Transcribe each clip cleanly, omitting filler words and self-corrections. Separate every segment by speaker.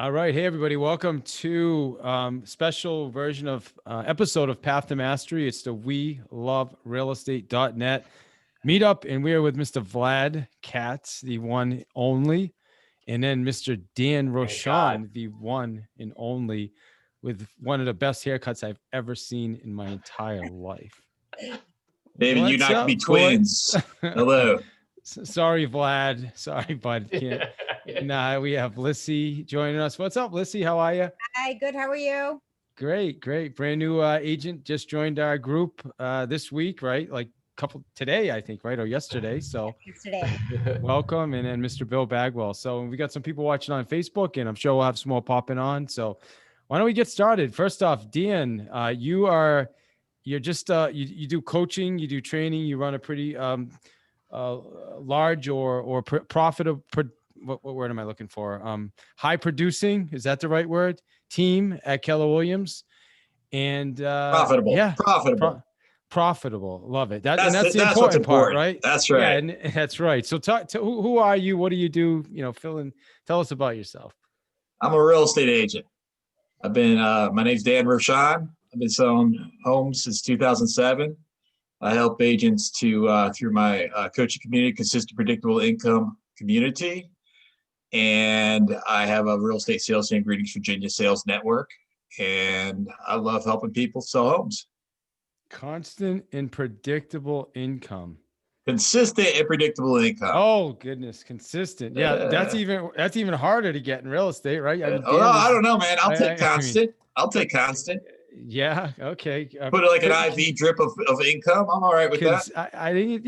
Speaker 1: All right. Hey, everybody. Welcome to special version of episode of Path to Mastery. It's the We Love Real Estate.net meetup, and we are with Mr. Vlad Katz, the one only, and then Mr. Dan Rochon, the one and only, with one of the best haircuts I've ever seen in my entire life.
Speaker 2: David, you not be twins. Hello.
Speaker 1: Sorry, Vlad. Sorry, bud. Can't. Nah, we have Lissy joining us. What's up, Lissy? How are you?
Speaker 3: Hi, good. How are you?
Speaker 1: Great. Brand new agent just joined our group this week, right? Like today, I think, right? Or yesterday. So
Speaker 3: Yesterday.
Speaker 1: Welcome. And then Mr. Bill Bagwell. So we got some people watching on Facebook, and I'm sure we'll have some more popping on. So why don't we get started? First off, Dan, you're just you do coaching, you do training, you run a pretty large or profitable, what word am I looking for? High producing, is that the right word? Team at Keller Williams. And
Speaker 2: profitable.
Speaker 1: Yeah, profitable. Love it. That's the important part, right?
Speaker 2: That's right.
Speaker 1: Yeah, and that's right. So who are you? What do you do? Tell us about yourself.
Speaker 2: I'm a real estate agent. I've been my name's Dan Rochon. I've been selling homes since 2007. I help agents to through my coaching community, consistent, predictable income community. And I have a real estate sales and Greetings Virginia sales network. And I love helping people sell homes.
Speaker 1: Constant and predictable income.
Speaker 2: Consistent and predictable income.
Speaker 1: Oh goodness, consistent. Yeah, that's even harder to get in real estate, right?
Speaker 2: I don't know, man. I'll take constant. I'll take constant.
Speaker 1: Yeah. Okay.
Speaker 2: Put it like an IV drip of income. I'm all right with that.
Speaker 1: I think,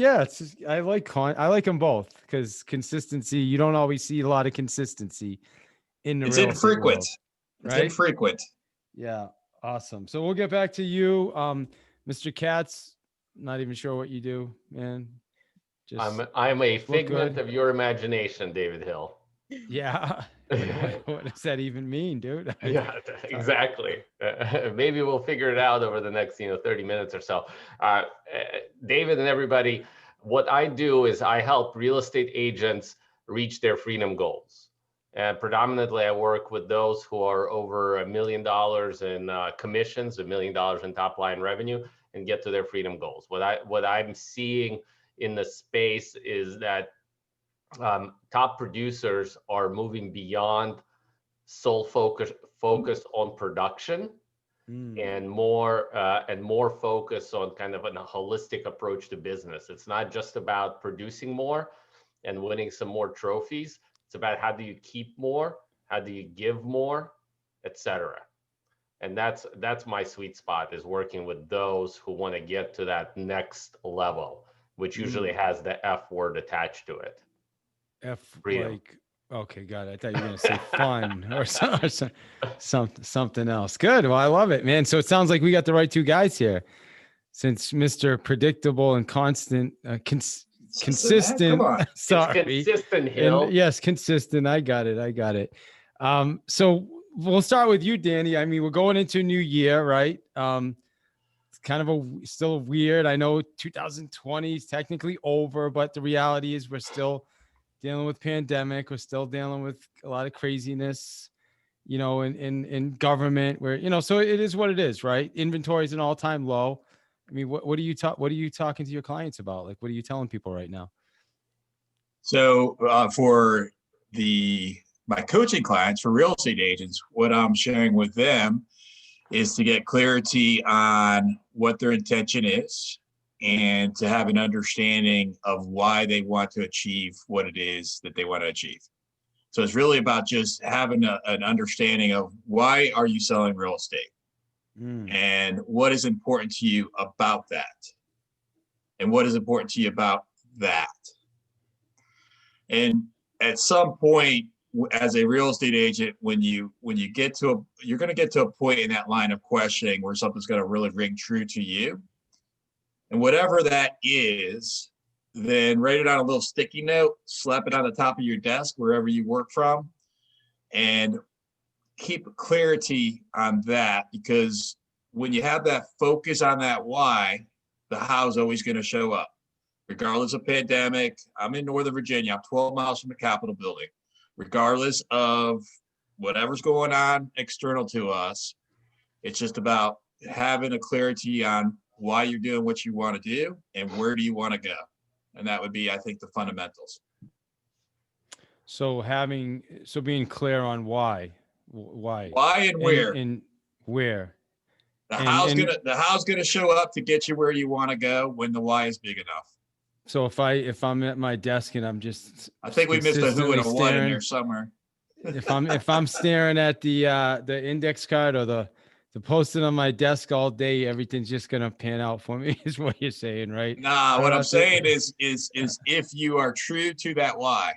Speaker 1: I like them both because consistency, you don't always see a lot of consistency in the real estate world,
Speaker 2: right? It's infrequent.
Speaker 1: Yeah. Awesome. So we'll get back to you. Mr. Katz, not even sure what you do, man.
Speaker 4: I'm a figment of your imagination, David Hill.
Speaker 1: Yeah. What does that even mean, dude?
Speaker 4: Yeah, exactly. Maybe we'll figure it out over the next 30 minutes or so. David and everybody, what I do is I help real estate agents reach their freedom goals. And predominantly I work with those who are over $1 million in commissions, $1 million in top line revenue, and get to their freedom goals. What I'm seeing in the space is that top producers are moving beyond sole focus on production and more focus on kind of a holistic approach to business. It's not just about producing more and winning some more trophies. It's about how do you keep more, how do you give more, etc. And that's my sweet spot, is working with those who want to get to that next level, which usually has the F word attached to it.
Speaker 1: Freedom. Okay, got it. I thought you were going to say fun or something else. Good. Well, I love it, man. So it sounds like we got the right two guys here, since Mr. Predictable and constant, consistent. Sorry,
Speaker 4: it's consistent, Hill.
Speaker 1: And yes, consistent. I got it. So we'll start with you, Danny. I mean, we're going into a new year, right? It's kind of still weird. I know 2020 is technically over, but the reality is we're still dealing with pandemic. We're still dealing with a lot of craziness, in government where, so it is what it is, right? Inventory is an all-time low. I mean, what are you talking to your clients about? Like, what are you telling people right now?
Speaker 2: So for my coaching clients, for real estate agents, what I'm sharing with them is to get clarity on what their intention is and to have an understanding of why they want to achieve what it is that they want to achieve. So it's really about just having an understanding of why are you selling real estate and what is important to you about that and what is important to you about that. And at some point, as a real estate agent, when you get to you're going to get to a point in that line of questioning where something's going to really ring true to you. And whatever that is, then write it on a little sticky note, slap it on the top of your desk, wherever you work from, and keep clarity on that. Because when you have that focus on that why, the how is always going to show up. Regardless of pandemic, I'm in Northern Virginia. I'm 12 miles from the Capitol building. Regardless of whatever's going on external to us. It's just about having a clarity on why you're doing what you want to do and where do you want to go. And that would be, I think, the fundamentals.
Speaker 1: So being clear on why
Speaker 2: And where.
Speaker 1: and where.
Speaker 2: The
Speaker 1: And
Speaker 2: how's gonna show up to get you where you want to go when the why is big enough.
Speaker 1: so if I'm at my desk and I'm just
Speaker 2: I think we missed a who and a what in there
Speaker 1: staring-
Speaker 2: somewhere.
Speaker 1: if I'm staring at the index card or the post-it on my desk all day, everything's just gonna pan out for me, is what you're saying, right?
Speaker 2: Nah,
Speaker 1: I
Speaker 2: what
Speaker 1: don't
Speaker 2: I'm
Speaker 1: have to-
Speaker 2: saying is if you are true to that why,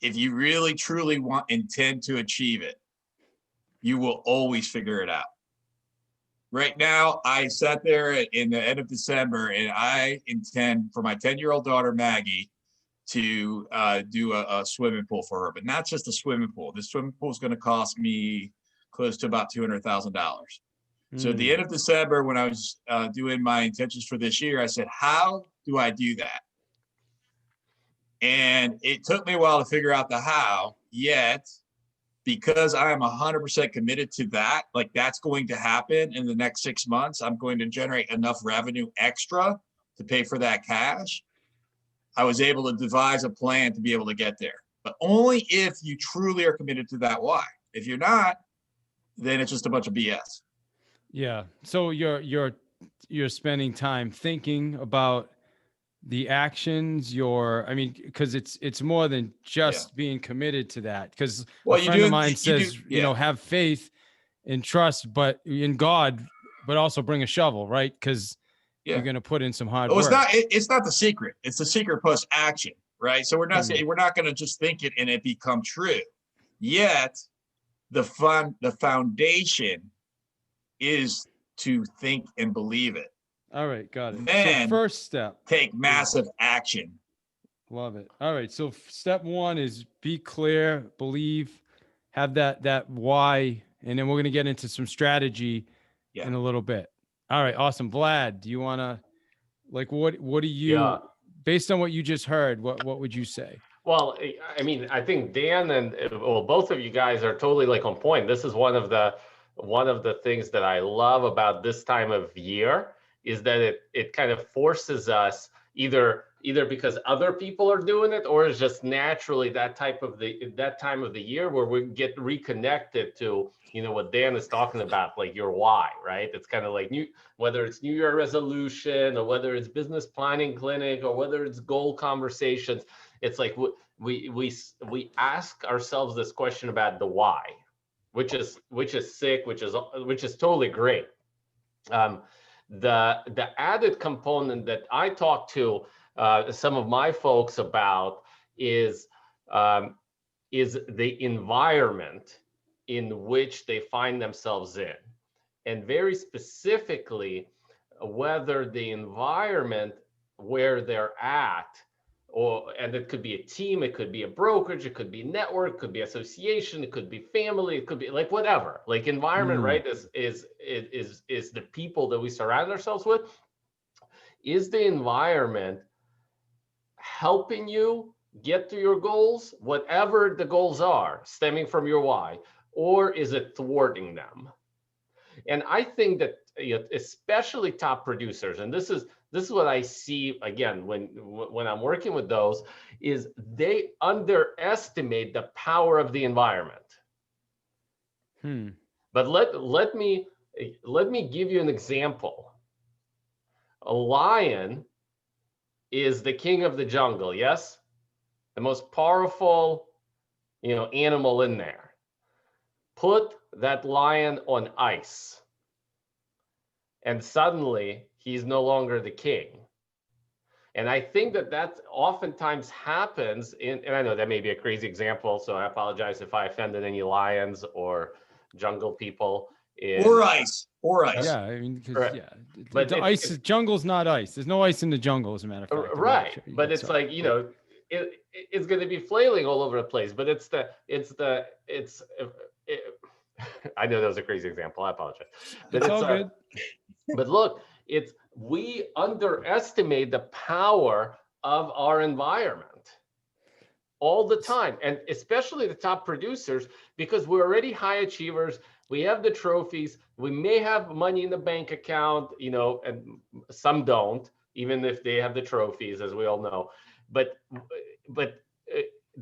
Speaker 2: if you really truly intend to achieve it, you will always figure it out. Right now, I sat there in the end of December, and I intend for my 10-year-old daughter Maggie to do a swimming pool for her, but not just a swimming pool. This swimming pool is going to cost me close to about $200,000. So at the end of December, when I was doing my intentions for this year, I said, how do I do that? And it took me a while to figure out the how, yet because I am 100% committed to that, like that's going to happen in the next 6 months, I'm going to generate enough revenue extra to pay for that cash. I was able to devise a plan to be able to get there, but only if you truly are committed to that why. If you're not, then it's just a bunch of BS.
Speaker 1: Yeah. So you're spending time thinking about the actions, because it's more than just being committed to that. Because a friend of mine says, have faith and trust, but in God, but also bring a shovel, right? Because you're going to put in some hard work.
Speaker 2: It's not the secret. It's the secret plus action, right? So we're not going to just think it and it become true. Yet the foundation is to think and believe it.
Speaker 1: All right, got it.
Speaker 2: Then
Speaker 1: so first step,
Speaker 2: take massive action.
Speaker 1: Love it. All right, so step one is be clear, believe, have that why, and then we're going to get into some strategy in a little bit. All right, awesome. Vlad, do you want to, what do you, based on what you just heard, what would you say?
Speaker 4: Well, I mean, I think Dan and both of you guys are totally on point. This is one of the things that I love about this time of year is that it kind of forces us either because other people are doing it, or it's just naturally that time of the year where we get reconnected to what Dan is talking about, like your why, right? It's kind of like whether it's New Year resolution or whether it's business planning clinic or whether it's goal conversations. It's like we ask ourselves this question about the why, which is sick, which is totally great. The added component that I talk to some of my folks about is the environment in which they find themselves in, and very specifically whether the environment where they're at, and it could be a team, it could be a brokerage, it could be a network, it could be association, it could be family, it could be whatever. Environment, right? Is the people that we surround ourselves with. Is the environment helping you get to your goals, whatever the goals are, stemming from your why, or is it thwarting them? And I think that especially top producers, and this is what I see again when I'm working with those, is they underestimate the power of the environment. But let me give you an example. A lion is the king of the jungle, yes? The most powerful, animal in there. Put that lion on ice, and suddenly he's no longer the king. And I think that oftentimes happens and I know that may be a crazy example, so I apologize if I offended any lions or jungle people.
Speaker 2: Or ice.
Speaker 1: Yeah, I mean,
Speaker 4: but
Speaker 1: the ice, jungle's not ice. There's no ice in the jungle, as a matter of fact.
Speaker 4: Right, but it's it's going to be flailing all over the place. But I know that was a crazy example. I apologize. But
Speaker 1: it's all good.
Speaker 4: But look, we underestimate the power of our environment. all the time, and especially the top producers, because we're already high achievers. We have the trophies. We may have money in the bank account, and some don't, even if they have the trophies, as we all know. But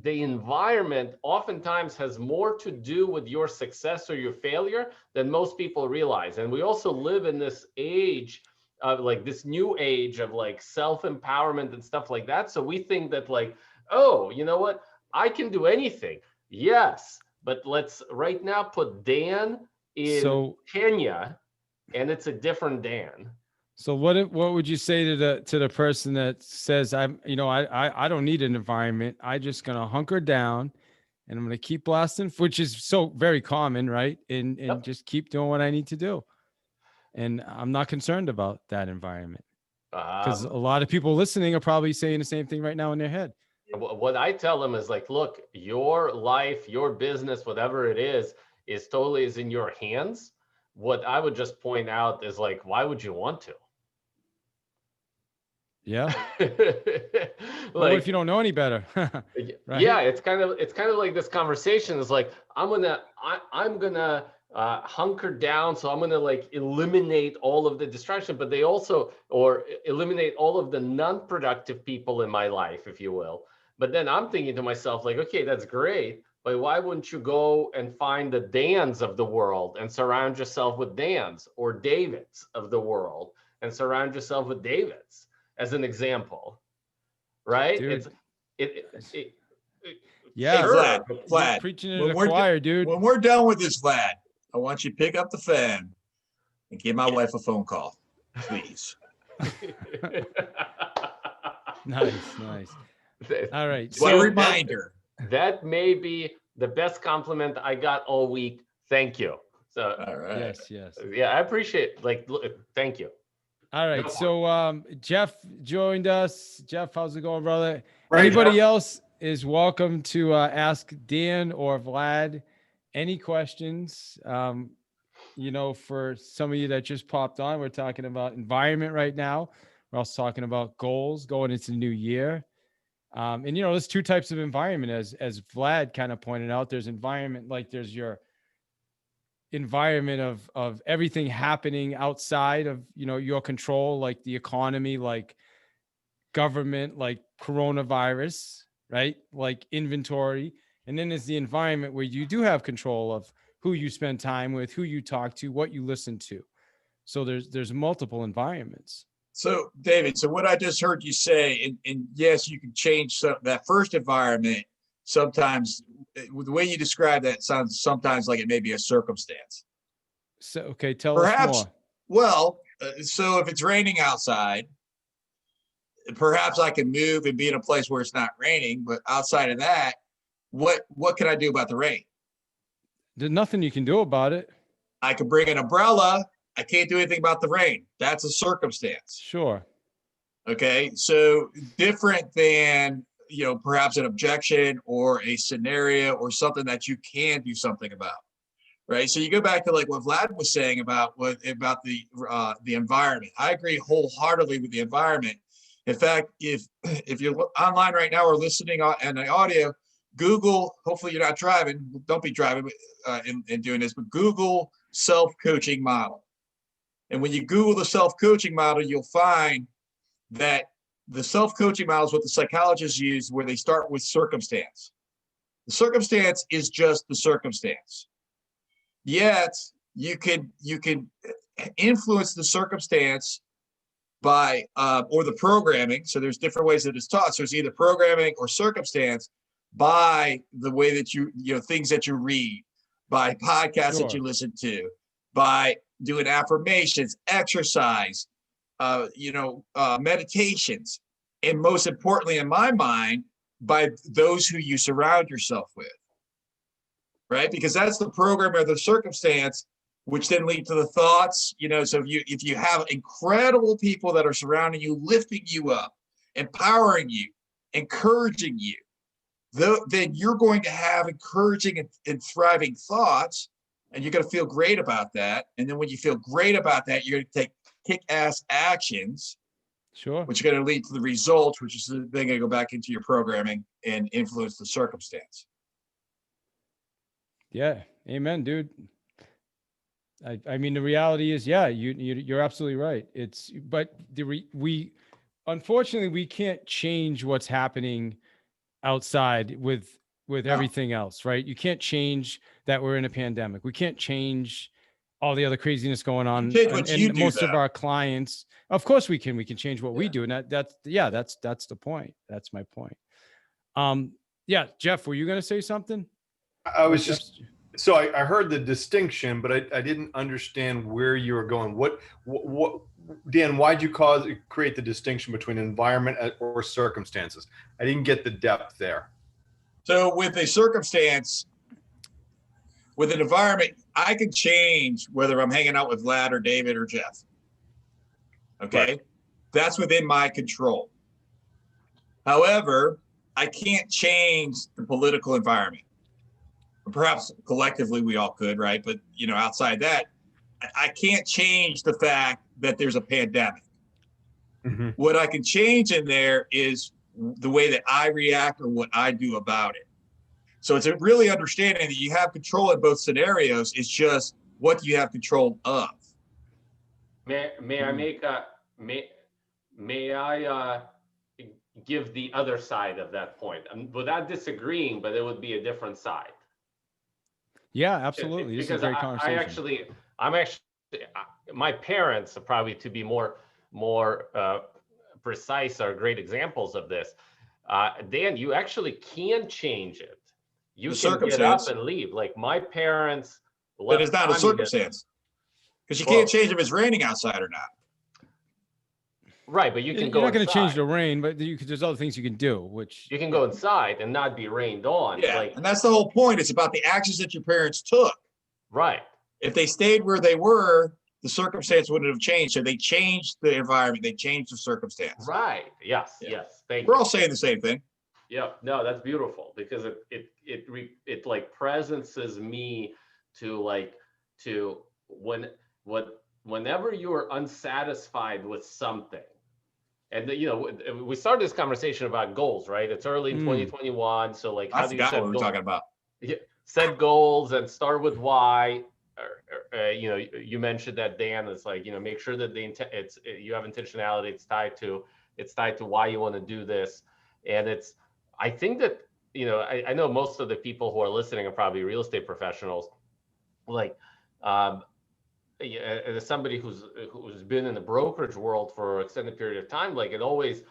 Speaker 4: the environment oftentimes has more to do with your success or your failure than most people realize. And we also live in this age of like this new age of like self-empowerment and stuff like that. So we think that like, oh, you know what? I can do anything. Yes, but let's right now put Dan in Kenya, and it's a different Dan.
Speaker 1: So what would you say to the person that says I don't need an environment. I just gonna hunker down and I'm gonna keep blasting, which is so very common, right? And
Speaker 4: Yep.
Speaker 1: just keep doing what I need to do. And I'm not concerned about that environment. Because a lot of people listening are probably saying the same thing right now in their head.
Speaker 4: What I tell them is like, look, your life, your business, whatever it is totally is in your hands. What I would just point out is like, why would you want to?
Speaker 1: Yeah. Like, what if you don't know any better?
Speaker 4: Right? Yeah, it's kind of like this conversation is like, I'm gonna hunker down, so I'm gonna like eliminate all of the distraction, but they also, or eliminate all of the non-productive people in my life, if you will. But then I'm thinking to myself like, okay, that's great, but why wouldn't you go and find the Dans of the world and surround yourself with Dans, or Davids of the world and surround yourself with Davids, as an example, right?
Speaker 1: Dude.
Speaker 2: Yeah,
Speaker 1: sure.
Speaker 2: Vlad,
Speaker 1: preaching in the choir, dude.
Speaker 2: When we're done with this, Vlad, I want you to pick up the phone and give my wife a phone call, please.
Speaker 1: Nice. All right.
Speaker 2: What a reminder.
Speaker 4: That may be the best compliment I got all week. Thank you. So,
Speaker 2: all right.
Speaker 1: Yes.
Speaker 4: Yeah, I appreciate it. Thank you.
Speaker 1: All right. So Jeff joined us. Jeff, how's it going, brother?
Speaker 3: Right,
Speaker 1: Anybody else is welcome to ask Dan or Vlad any questions. For some of you that just popped on, we're talking about environment right now. We're also talking about goals going into the new year. There's two types of environment, as Vlad kind of pointed out. There's environment, like there's your environment of everything happening outside of your control, like the economy, like government, like coronavirus, right? Like inventory. And then there's the environment where you do have control of who you spend time with, who you talk to, what you listen to. So there's multiple environments.
Speaker 2: So David, so what I just heard you say, and yes, you can change that first environment. Sometimes the way you describe that sounds sometimes like it may be a circumstance.
Speaker 1: So, okay, tell us more.
Speaker 2: Well, so if it's raining outside, perhaps I can move and be in a place where it's not raining. But outside of that, what can I do about the rain?
Speaker 1: There's nothing you can do about it.
Speaker 2: I can bring an umbrella. I can't do anything about the rain. That's a circumstance.
Speaker 1: Sure.
Speaker 2: Okay, so different than perhaps an objection or a scenario or something that you can do something about, right? So you go back to like what Vlad was saying about the environment. I agree wholeheartedly with the environment. In fact, if you're online right now or listening on the audio, Google. Hopefully you're not driving. Don't be driving in doing this, but Google self-coaching model. And when you Google the self-coaching model, you'll find that the self-coaching model is what the psychologists use, where they start with circumstance. The circumstance is just the circumstance. Yet you can influence the circumstance by or the programming. So there's different ways that it's taught. So it's either programming or circumstance by the way that things that you read, by podcasts that you listen to, by doing affirmations, exercise, meditations, and most importantly, in my mind, by those who you surround yourself with, right? Because that's the program or the circumstance, which then lead to the thoughts. So if you have incredible people that are surrounding you, lifting you up, empowering you, encouraging you, then you're going to have encouraging and thriving thoughts, and you're going to feel great about that. And then when you feel great about that, you're going to take kick-ass actions
Speaker 1: Sure.
Speaker 2: which is going to lead to the results, which is then going to go back into your programming and influence the circumstance.
Speaker 1: Yeah. Amen, dude. I mean, the reality is, yeah, you're absolutely right. But we unfortunately we can't change what's happening outside with
Speaker 2: No.
Speaker 1: everything else, right? You can't change that we're in a pandemic. We can't change all the other craziness going on.
Speaker 2: change what you do,
Speaker 1: most of
Speaker 2: though.
Speaker 1: our clients, of course we can change what we do. And that's the point. That's my point. Yeah, Jeff, were you going to say something?
Speaker 3: I was just, so I heard the distinction, but I didn't understand where you were going. What, Dan, why'd you create the distinction between environment or circumstances? I didn't get the depth there.
Speaker 2: So with a circumstance, with an environment, I can change whether I'm hanging out with Vlad or David or Jeff. Okay.
Speaker 3: Right.
Speaker 2: That's within my control. However, I can't change the political environment. Perhaps collectively we all could, right? But outside that, I can't change the fact that there's a pandemic.
Speaker 3: Mm-hmm.
Speaker 2: What I can change in there is the way that I react or what I do about it. So it's really understanding that you have control in both scenarios. It's just what do you have control of?
Speaker 4: May I make may I give the other side of that point? Without disagreeing, but it would be a different side.
Speaker 1: Yeah, absolutely. This is a great conversation.
Speaker 4: I'm actually, my parents are probably, to be more precise, are great examples of this. Dan, you actually can change it. You can get up and leave. Like my parents.
Speaker 2: But it's not a circumstance. Because you can't change if it's raining outside or not.
Speaker 4: Right, but you can go.
Speaker 1: You're not going to
Speaker 4: inside.
Speaker 1: change the rain, but there's other things you can do, which
Speaker 4: you can go inside and not be rained on.
Speaker 2: Yeah, and that's the whole point. It's about the actions that your parents took.
Speaker 4: Right.
Speaker 2: If they stayed where they were, the circumstance wouldn't have changed. So they changed the environment. They changed the circumstance.
Speaker 4: Right. Yes.
Speaker 2: Yeah.
Speaker 4: Yes. Thank you.
Speaker 2: We're all saying the same thing.
Speaker 4: Yeah. No, that's beautiful because it like presences me to whenever you are unsatisfied with something. And we started this conversation about goals, right? It's early in 2021, so like, how
Speaker 2: I forgot what we were talking about.
Speaker 4: Set goals and start with why. You mentioned that, Dan. It's like make sure that you have intentionality. It's tied to why you want to do this, and I think that I know most of the people who are listening are probably real estate professionals, like. As somebody who's been in the brokerage world for an extended period of time, like it always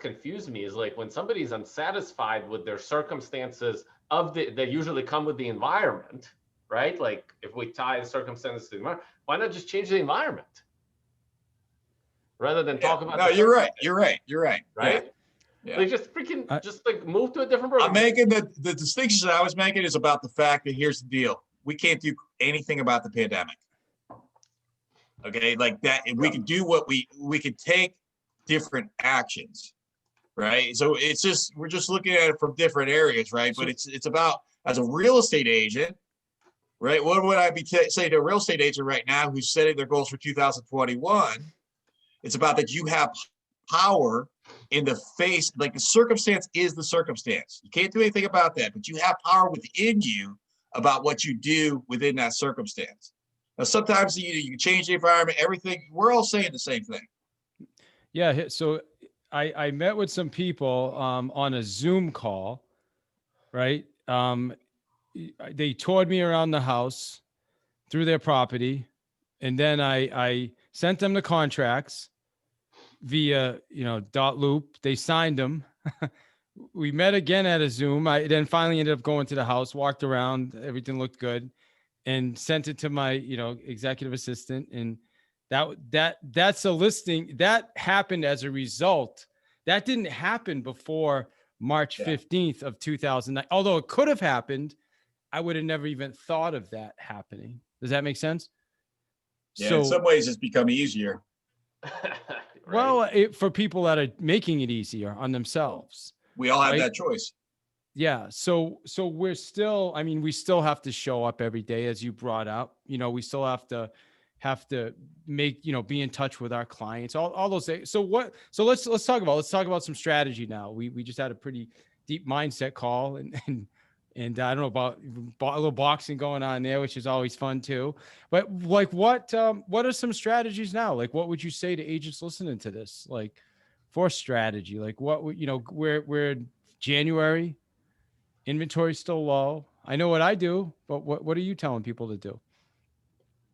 Speaker 4: confused me is like when somebody's unsatisfied with their circumstances that usually come with the environment, right? Like if we tie the circumstances to the environment, why not just change the environment rather than talk about?
Speaker 2: No, you're right. Right?
Speaker 4: Yeah. Like just move to a different program.
Speaker 2: I'm making the distinction that I was making is about the fact that here's the deal: we can't do anything about the pandemic. Okay, like that, we can do what we can take different actions, right? So it's just we're just looking at it from different areas, right? But it's about as a real estate agent, right? What would I be saying to a real estate agent right now who's setting their goals for 2021? It's about that you have power in the face, like the circumstance is the circumstance. You can't do anything about that, but you have power within you about what you do within that circumstance. Now, sometimes you can change the environment, everything. We're all saying the same thing.
Speaker 1: Yeah. So I met with some people on a Zoom call, right? They toured me around the house through their property. And then I sent them the contracts via, .loop. They signed them. We met again at a Zoom. I then finally ended up going to the house, walked around, everything looked good, and sent it to my, executive assistant. And that's a listing that happened as a result. That didn't happen before March 15th of 2009. Although it could have happened, I would have never even thought of that happening. Does that make sense?
Speaker 2: Yeah, so, in some ways it's become easier.
Speaker 4: Right.
Speaker 1: Well, for people that are making it easier on themselves.
Speaker 2: We all have that choice.
Speaker 1: Yeah. So we're still, we still have to show up every day, as you brought up. We still have to, have to make, be in touch with our clients, all those things. So let's talk about some strategy now. We just had a pretty deep mindset call, and I don't know about a little boxing going on there, which is always fun too. But like, what are some strategies now? Like, what would you say to agents listening to this? Like, for strategy, like what would, we're January, inventory still low. I know what I do, but what are you telling people to do?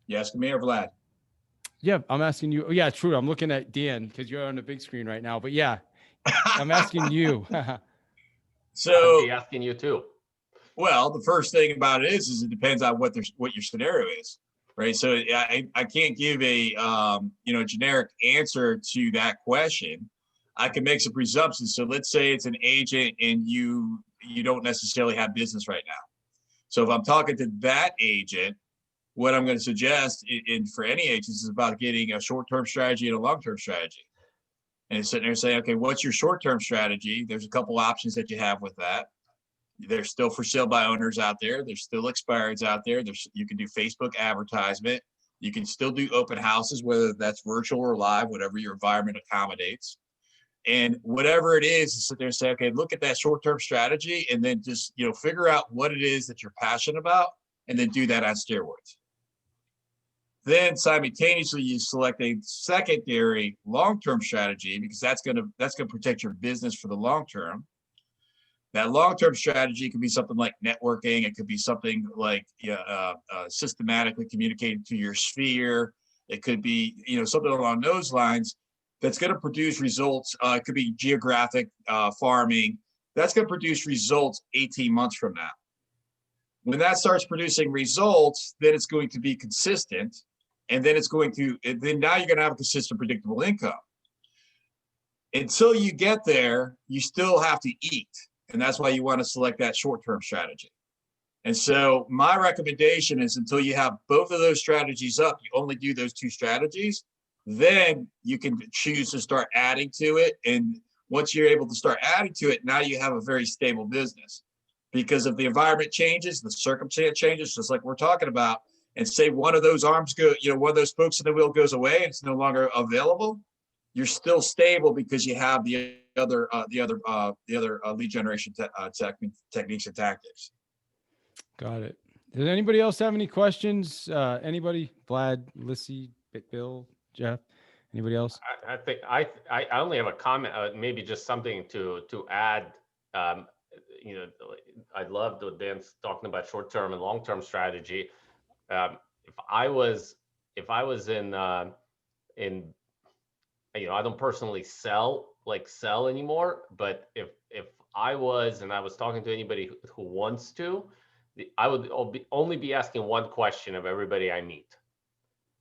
Speaker 2: You asking me or Vlad?
Speaker 1: Yeah, I'm asking you. Yeah, true. I'm looking at Dan because you're on the big screen right now. But yeah, I'm asking you.
Speaker 2: So
Speaker 4: I'd be asking you too.
Speaker 2: Well, the first thing about it is it depends on what your scenario is, right? So I can't give a generic answer to that question. I can make some presumptions. So let's say it's an agent and you don't necessarily have business right now. So if I'm talking to that agent, what I'm going to suggest for any agents is about getting a short-term strategy and a long-term strategy. And sitting there saying, okay, what's your short-term strategy? There's a couple options that you have with that. There's still for sale by owners out there. There's still expireds out there. You can do Facebook advertisement. You can still do open houses, whether that's virtual or live, whatever your environment accommodates. And whatever it is, sit there and say, okay, look at that short-term strategy and then just, figure out what it is that you're passionate about and then do that on steroids. Then simultaneously, you select a secondary long-term strategy because that's going to protect your business for the long term. That long-term strategy could be something like networking. It could be something like systematically communicating to your sphere. It could be something along those lines that's going to produce results. It could be geographic farming. That's going to produce results 18 months from now. When that starts producing results, then it's going to be consistent. And then then now you're going to have a consistent, predictable income. Until you get there, you still have to eat. And that's why you want to select that short-term strategy. And so my recommendation is until you have both of those strategies up, you only do those two strategies, then you can choose to start adding to it. And once you're able to start adding to it, now you have a very stable business. Because if the environment changes, the circumstance changes, just like we're talking about, and say one of those arms one of those spokes in the wheel goes away and it's no longer available, you're still stable because you have the other lead generation techniques and tactics.
Speaker 1: Got it. Does anybody else have any questions? Anybody? Vlad, Lissy, Bill, Jeff? Anybody else?
Speaker 4: I think I only have a comment, maybe just something to add. I love what Dan's talking about short-term and long-term strategy. If I was in I don't personally sell anymore, but if I was talking to anybody who wants to, I would only be asking one question of everybody I meet.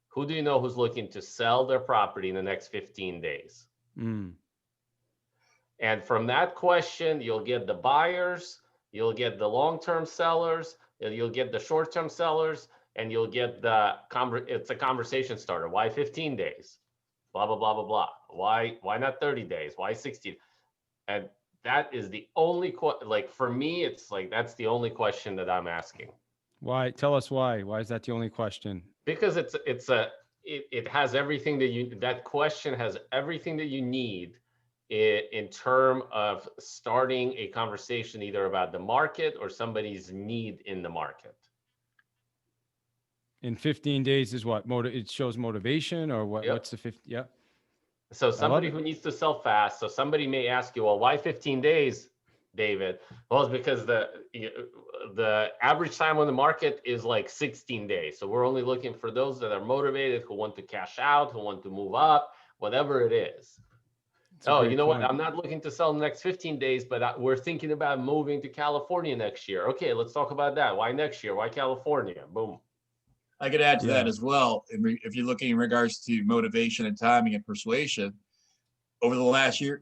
Speaker 4: Who do you know who's looking to sell their property in the next 15 days? And from that question, you'll get the buyers, you'll get the long-term sellers, you'll get the short-term sellers, and you'll get it's a conversation starter. Why 15 days? Blah, blah, blah, blah, blah. Why not 30 days? Why 60? And that is the only for me, it's like, that's the only question that I'm asking.
Speaker 1: Why? Tell us why. Why is that the only question?
Speaker 4: Because it has everything that question has everything that you need in terms of starting a conversation either about the market or somebody's need in the market.
Speaker 1: In 15 days is what? It shows motivation or what?
Speaker 4: Yep.
Speaker 1: What's the 50? Yeah.
Speaker 4: So somebody who needs to sell fast. So somebody may ask you, well, why 15 days, David? Well, it's because the average time on the market is like 16 days. So we're only looking for those that are motivated, who want to cash out, who want to move up, whatever it is. Oh, you know what? I'm not looking to sell in the next 15 days, but we're thinking about moving to California next year. Okay, let's talk about that. Why next year? Why California? Boom.
Speaker 2: I could add to that as well. If you're looking in regards to motivation and timing and persuasion, over the last year,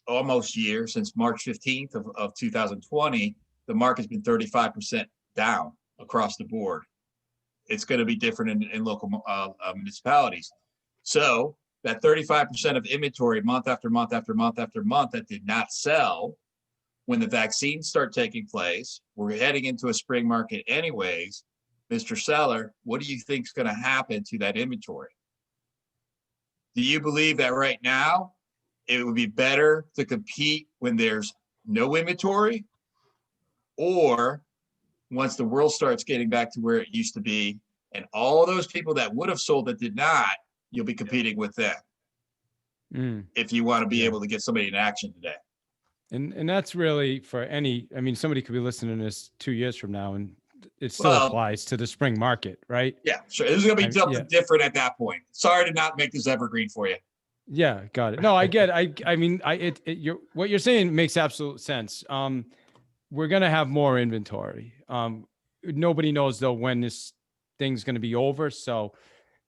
Speaker 2: almost year, since March 15th of 2020, the market's been 35% down across the board. It's going to be different in local municipalities. So that 35% of inventory month after month after month after month that did not sell, when the vaccines start taking place, we're heading into a spring market anyways. Mr. Seller, what do you think is going to happen to that inventory? Do you believe that right now it would be better to compete when there's no inventory, or once the world starts getting back to where it used to be and all those people that would have sold that did not, you'll be competing with them if you want to be able to get somebody in action today?
Speaker 1: And that's really for any, I mean, somebody could be listening to this 2 years from now and it still
Speaker 2: Well,
Speaker 1: applies to the spring market, right?
Speaker 2: Yeah, sure. This is going to be something
Speaker 1: yeah.
Speaker 2: different at that point. Sorry to not make this evergreen for you.
Speaker 1: Yeah, got it. No, I get it. I mean, what you're saying makes absolute sense. We're going to have more inventory. Nobody knows though when this thing's going to be over. So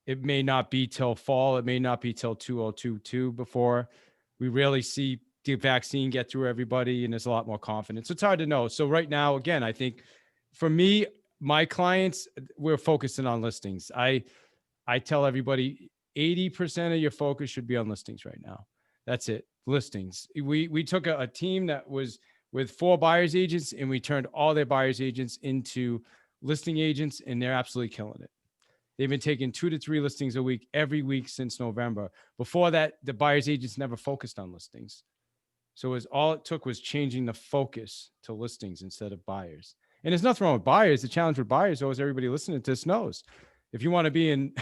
Speaker 1: it may not be till fall. It may not be till 2022 before we really see the vaccine get through everybody and there's a lot more confidence. So it's hard to know. So right now, again, I think for me, my clients, we're focusing on listings. I tell everybody 80% of your focus should be on listings right now. That's it. Listings. We took a team that was with 4 buyers agents and we turned all their buyers agents into listing agents, and they're absolutely killing it. They've been taking 2 to 3 listings a week, every week since November. Before that, the buyers agents never focused on listings. So all it took was changing the focus to listings instead of buyers. And there's nothing wrong with buyers. The challenge with buyers, though, as everybody listening to this knows, if you want to be in,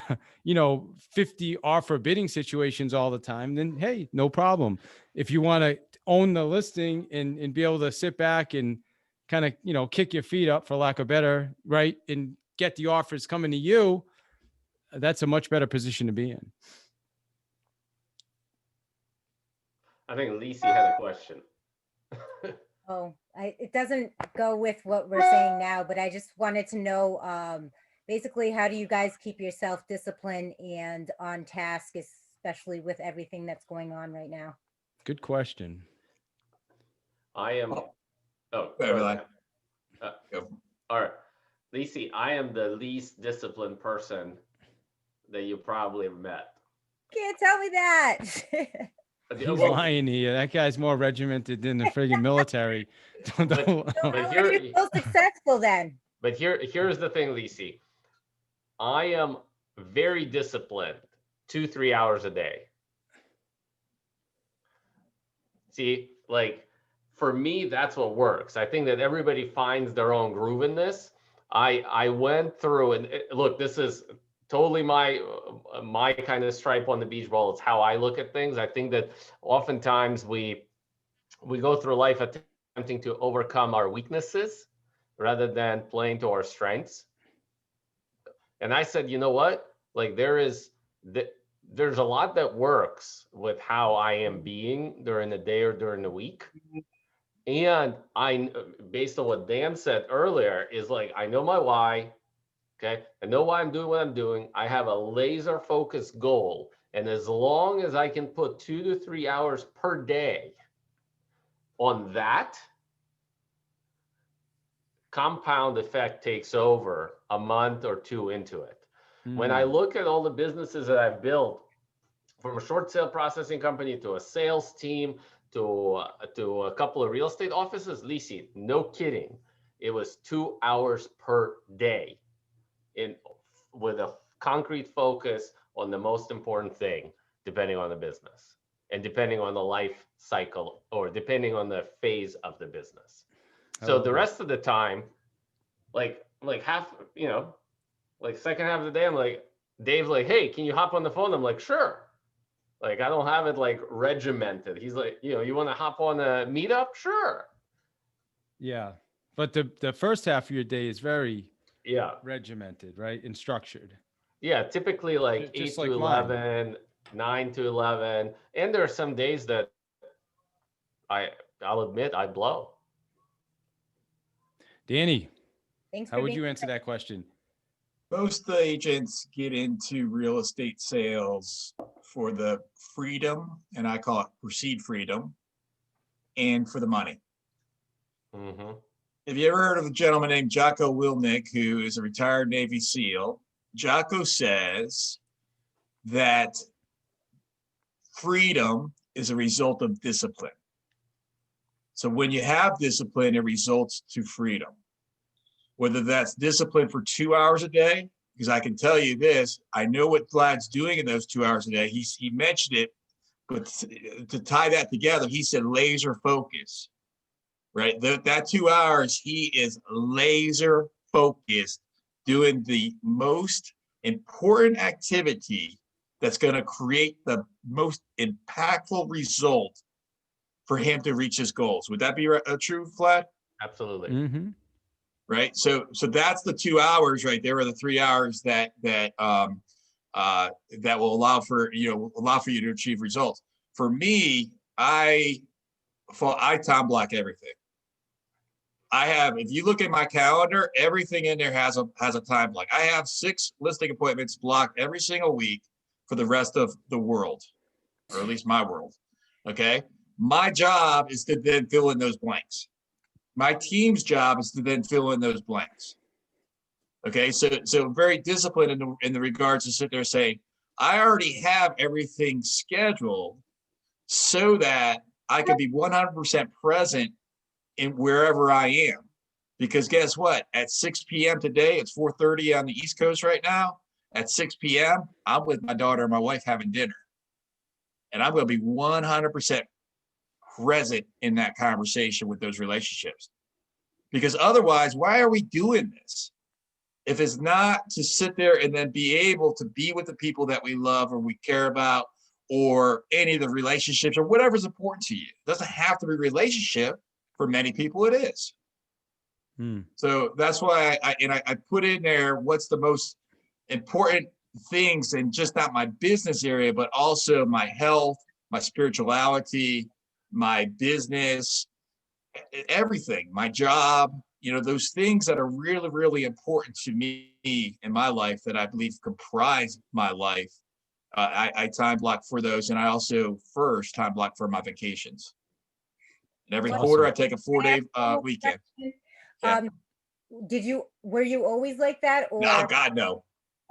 Speaker 1: 50 offer bidding situations all the time, then hey, no problem. If you want to own the listing and be able to sit back and kind of, kick your feet up, for lack of better, right, and get the offers coming to you, that's a much better position to be in.
Speaker 4: I think Lisi had a question.
Speaker 5: It doesn't go with what we're saying now, but I just wanted to know, basically, how do you guys keep yourself disciplined and on task, especially with everything that's going on right now?
Speaker 1: Good question.
Speaker 4: I am.
Speaker 2: Go.
Speaker 4: All right, Lisi, I am the least disciplined person that you probably have met.
Speaker 5: Can't tell me that.
Speaker 1: He's lying here. That guy's more regimented than the friggin' military.
Speaker 4: But
Speaker 5: How are you so successful then?
Speaker 4: But here's the thing, Lisi. I am very disciplined, 2-3 hours a day. See, like for me, that's what works. I think that everybody finds their own groove in this. I went through and look, this is totally my kind of stripe on the beach ball. It's how I look at things. I think that oftentimes we go through life attempting to overcome our weaknesses rather than playing to our strengths. And I said, you know what? Like there's a lot that works with how I am being during the day or during the week. And based on what Dan said earlier, is like, I know my why. Okay. I know why I'm doing what I'm doing. I have a laser focused goal. And as long as I can put 2 to 3 hours per day on that, compound effect takes over a month or 2 into it. When I look at all the businesses that I've built, from a short sale processing company to a sales team to a couple of real estate offices, Lisi, no kidding, it was 2 hours per day with a concrete focus on the most important thing, depending on the business and depending on the life cycle or depending on the phase of the business. So the rest of the time, like half, like second half of the day, I'm like, Dave's like, hey, can you hop on the phone? I'm like, sure. Like, I don't have it like regimented. He's like, you want to hop on a meetup? Sure.
Speaker 1: Yeah. But the first half of your day is very regimented, right? And structured.
Speaker 4: Yeah. Typically like
Speaker 1: Just
Speaker 4: 8 to 11, 9 to 11. And there are some days that I'll admit I blow.
Speaker 1: Danny,
Speaker 5: Thanks
Speaker 1: how
Speaker 5: for
Speaker 1: would
Speaker 5: being
Speaker 1: you answer that question?
Speaker 2: Most agents get into real estate sales for the freedom, and I call it perceived freedom, and for the money.
Speaker 4: Mm-hmm.
Speaker 2: Have you ever heard of a gentleman named Jocko Willink, who is a retired Navy SEAL? Jocko says that freedom is a result of discipline. So when you have discipline, it results to freedom. whether that's discipline for 2 hours a day, because I can tell you this, I know what Vlad's doing in those 2 hours a day. He mentioned it, but to tie that together, he said laser focus, right? That 2 hours, he is laser focused, doing the most important activity that's going to create the most impactful result for him to reach his goals. Would that be true, Vlad?
Speaker 4: Absolutely.
Speaker 1: Mm-hmm.
Speaker 2: Right. So that's the 2 hours right there, are the 3 hours that will allow for you to achieve results. For me, I time block everything. If you look at my calendar, everything in there has a time block. I have 6 listing appointments blocked every single week for the rest of the world, or at least my world. Okay. My job is to then fill in those blanks. My team's job is to then fill in those blanks. Okay. So very disciplined in the regards to sit there saying, I already have everything scheduled so that I can be 100% present in wherever I am. Because guess what? At 6 p.m. today, it's 4:30 on the East Coast right now. At 6 p.m., I'm with my daughter and my wife having dinner. And I'm going to be 100% present in that conversation with those relationships. Because otherwise, why are we doing this? If it's not to sit there and then be able to be with the people that we love or we care about, or any of the relationships or whatever's important to you. It doesn't have to be a relationship. For many people, it is. So that's why I put in there what's the most important things, and just not my business area, but also my health, my spirituality, my business, everything, my job, those things that are really, really important to me in my life that I believe comprise my life. I time block for those. And I also first time block for my vacations. And every quarter I take a 4-day weekend. Yeah.
Speaker 5: Were you always like that? Or
Speaker 2: No, God, no.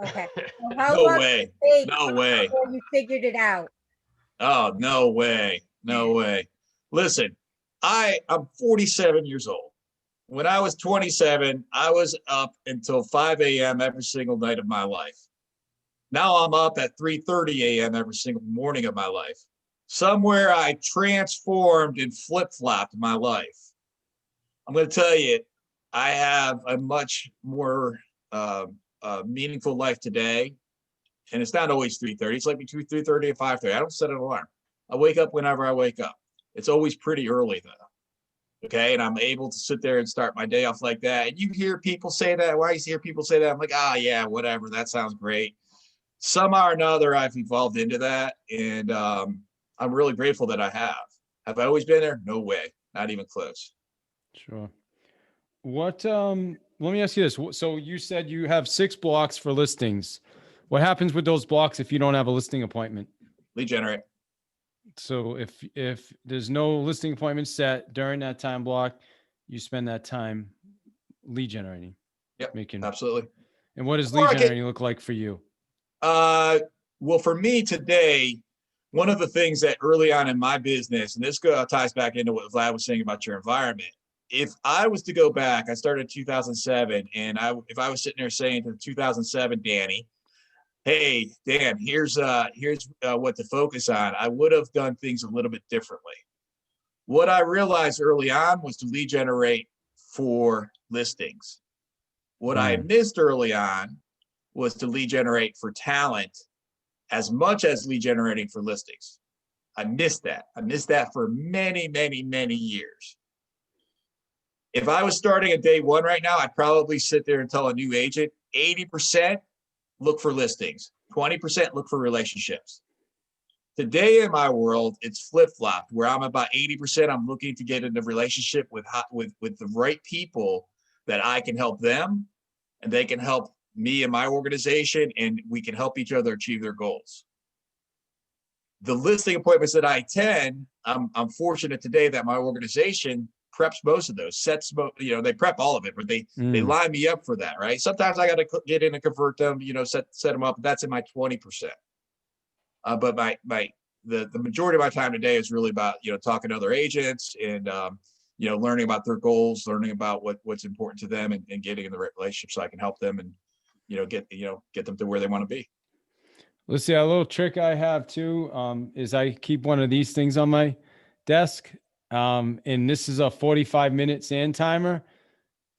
Speaker 5: Okay. So how
Speaker 2: No
Speaker 5: long
Speaker 2: way.
Speaker 5: did it take
Speaker 2: No way.
Speaker 5: before you figured it out?
Speaker 2: Oh, no way. No way. Listen, I'm 47 years old. When I was 27, I was up until 5 a.m. every single night of my life. Now I'm up at 3:30 a.m. every single morning of my life. Somewhere I transformed and flip-flopped my life. I'm going to tell you, I have a much more meaningful life today. And it's not always 3:30. It's like between 3:30 and 5:30. I don't set an alarm. I wake up whenever I wake up. It's always pretty early though. Okay. And I'm able to sit there and start my day off like that. And you hear people say that. Why you hear people say that? I'm like, yeah, whatever. That sounds great. Somehow or another, I've evolved into that. And I'm really grateful that I have. Have I always been there? No way. Not even close.
Speaker 1: Sure. Let me ask you this. So you said you have 6 blocks for listings. What happens with those blocks if you don't have a listing appointment?
Speaker 2: Lead generate.
Speaker 1: So if there's no listing appointment set during that time block, you spend that time lead generating.
Speaker 2: Yep.
Speaker 1: Making
Speaker 2: absolutely.
Speaker 1: And what does lead generating look like for you?
Speaker 2: Well, for me today, one of the things that early on in my business, and this ties back into what Vlad was saying about your environment. If I was to go back, I started in 2007, and if I was sitting there saying to 2007 Danny, hey, Dan, here's what to focus on, I would have done things a little bit differently. What I realized early on was to lead generate for listings. What I missed early on was to lead generate for talent as much as lead generating for listings. I missed that. I missed that for many, many, many years. If I was starting at day one right now, I'd probably sit there and tell a new agent, 80% look for listings, 20% look for relationships. Today in my world, it's flip-flopped, where I'm about 80%, I'm looking to get into relationship with the right people that I can help them, and they can help me and my organization, and we can help each other achieve their goals. The listing appointments that I attend, I'm fortunate today that my organization preps most of those, they prep all of it, but they line me up for that, right? Sometimes I got to get in and convert them, set them up. That's in my 20%. But the majority of my time today is really about, talking to other agents and learning about their goals, learning about what's important to them, and getting in the right relationship so I can help them and, get them to where they want to be.
Speaker 1: Let's see, a little trick I have too, is I keep one of these things on my desk. And this is a 45-minute sand timer.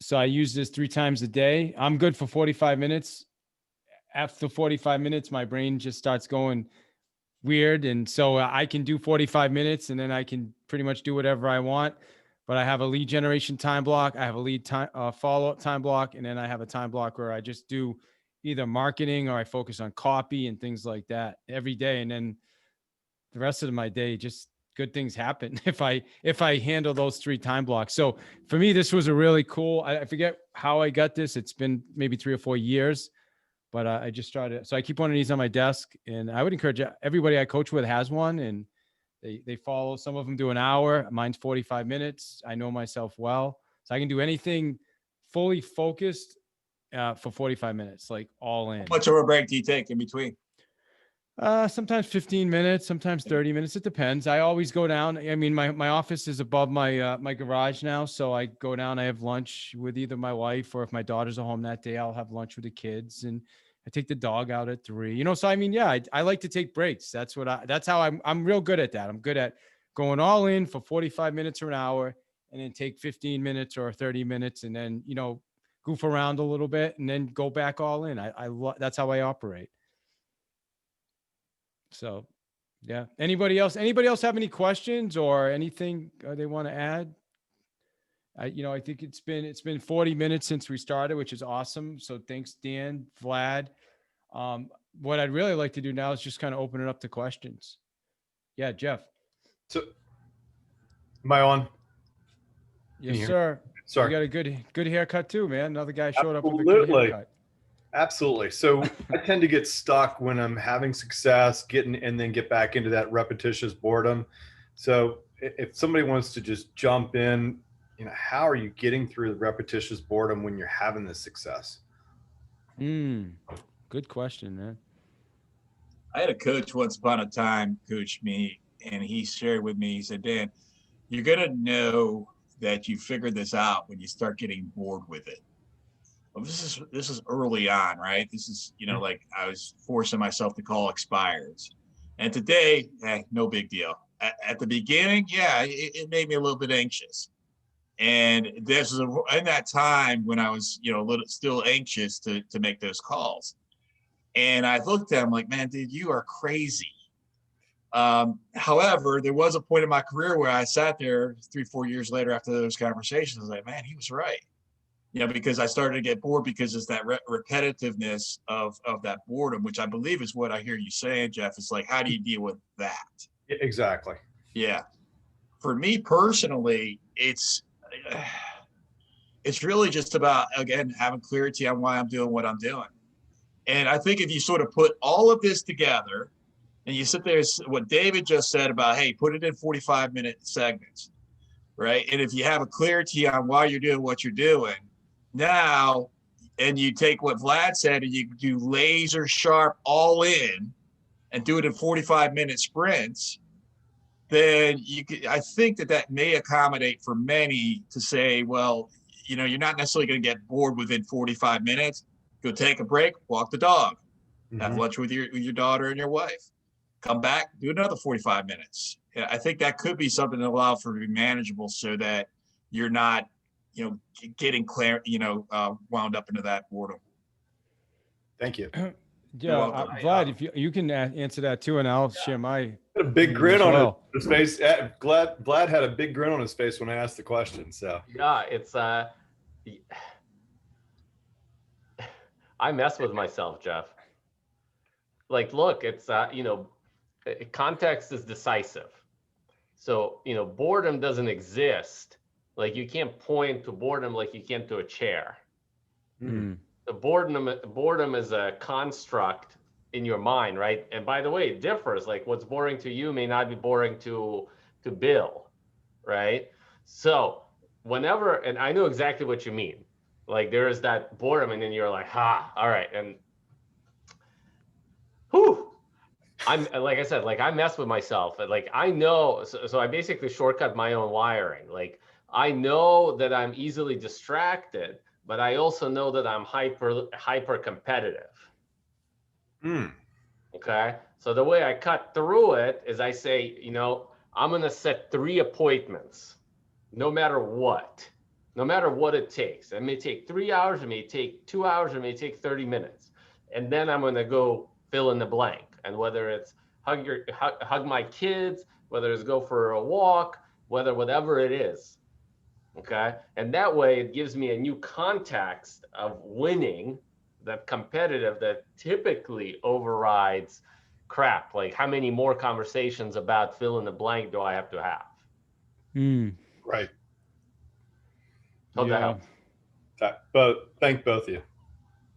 Speaker 1: So I use this 3 times a day. I'm good for 45 minutes. After 45 minutes, my brain just starts going weird. And so I can do 45 minutes and then I can pretty much do whatever I want. But I have a lead generation time block. I have a lead time follow-up time block. And then I have a time block where I just do either marketing or I focus on copy and things like that every day. And then the rest of my day, just good things happen if I handle those 3 time blocks. So for me, this was a really cool, I forget how I got this. It's been maybe 3 or 4 years, but I just started. So I keep one of these on my desk, and I would encourage everybody I coach with has one, and they follow. Some of them do an hour. Mine's 45 minutes. I know myself well, so I can do anything fully focused for 45 minutes, like all in.
Speaker 2: How much of a break do you take in between?
Speaker 1: Sometimes 15 minutes, sometimes 30 minutes. It depends. I always go down. I mean, my office is above my my garage now. So I go down, I have lunch with either my wife, or if my daughters are home that day, I'll have lunch with the kids, and I take the dog out at 3, so I mean, yeah, I like to take breaks. That's how I'm real good at that. I'm good at going all in for 45 minutes or an hour, and then take 15 minutes or 30 minutes, and then, goof around a little bit and then go back all in. That's how I operate. So, yeah. Anybody else have any questions or anything they want to add? I think it's been 40 minutes since we started, which is awesome. So thanks, Dan, Vlad. What I'd really like to do now is just kind of open it up to questions. Yeah, Jeff.
Speaker 3: So, am I on?
Speaker 1: Yes, sir.
Speaker 3: Sorry.
Speaker 1: You got a good haircut too, man. Another guy showed up with a good
Speaker 3: Absolutely.
Speaker 1: haircut.
Speaker 3: Absolutely. So I tend to get stuck when I'm having success, and then get back into that repetitious boredom. So if somebody wants to just jump in, how are you getting through the repetitious boredom when you're having this success?
Speaker 1: Good question, man.
Speaker 2: I had a coach once upon a time coach me, and he shared with me, he said, Dan, you're going to know that you figured this out when you start getting bored with it. Well, this is early on, right? This is, like I was forcing myself to call expireds. And today, no big deal. At the beginning, yeah, it made me a little bit anxious. And this was in that time when I was, a little still anxious to make those calls. And I looked at him like, man, dude, you are crazy. However, there was a point in my career where I sat there 3-4 years later after those conversations. I was like, man, he was right. Because I started to get bored because it's that repetitiveness of that boredom, which I believe is what I hear you saying, Jeff. It's like, how do you deal with that?
Speaker 3: Exactly.
Speaker 2: Yeah. For me personally, it's really just about, again, having clarity on why I'm doing what I'm doing. And I think if you sort of put all of this together and you sit there, what David just said about, hey, put it in 45-minute segments, right? And if you have a clarity on why you're doing what you're doing now, and you take what Vlad said and you do laser sharp all in and do it in 45-minute sprints, then I think that may accommodate for many to say, well, you're not necessarily going to get bored within 45 minutes. Go take a break, walk the dog, have lunch with your daughter and your wife, come back, do another 45 minutes. Yeah, I think that could be something that allows for it to be manageable so that you're not, getting wound up into that boredom.
Speaker 3: Thank you.
Speaker 1: Yeah, Vlad, if you can answer that too, and I'll share my.
Speaker 3: A big grin on his face. Vlad had a big grin on his face when I asked the question. So
Speaker 4: yeah, it's I mess with myself, Jeff. Like, look, it's context is decisive. So boredom doesn't exist. Like, you can't point to boredom like you can to a chair. The boredom is a construct in your mind, right? And by the way, it differs. Like, what's boring to you may not be boring to Bill, right? So whenever, and I know exactly what you mean. Like, there is that boredom, and then you're like, all right, and I'm like I said, like, I mess with myself. Like, I know, so I basically shortcut my own wiring. Like, I know that I'm easily distracted, but I also know that I'm hyper competitive. Okay. So the way I cut through it is I say, you know, I'm going to set 3 appointments, no matter what it takes. It may take 3 hours, it may take 2 hours, it may take 30 minutes. And then I'm going to go fill in the blank. And whether it's hug my kids, whether it's go for a walk, whatever it is. Okay. And that way it gives me a new context of winning, that competitive that typically overrides crap. Like, how many more conversations about fill in the blank do I have to have?
Speaker 3: Right.
Speaker 4: Hope that helps.
Speaker 3: Thank both of you.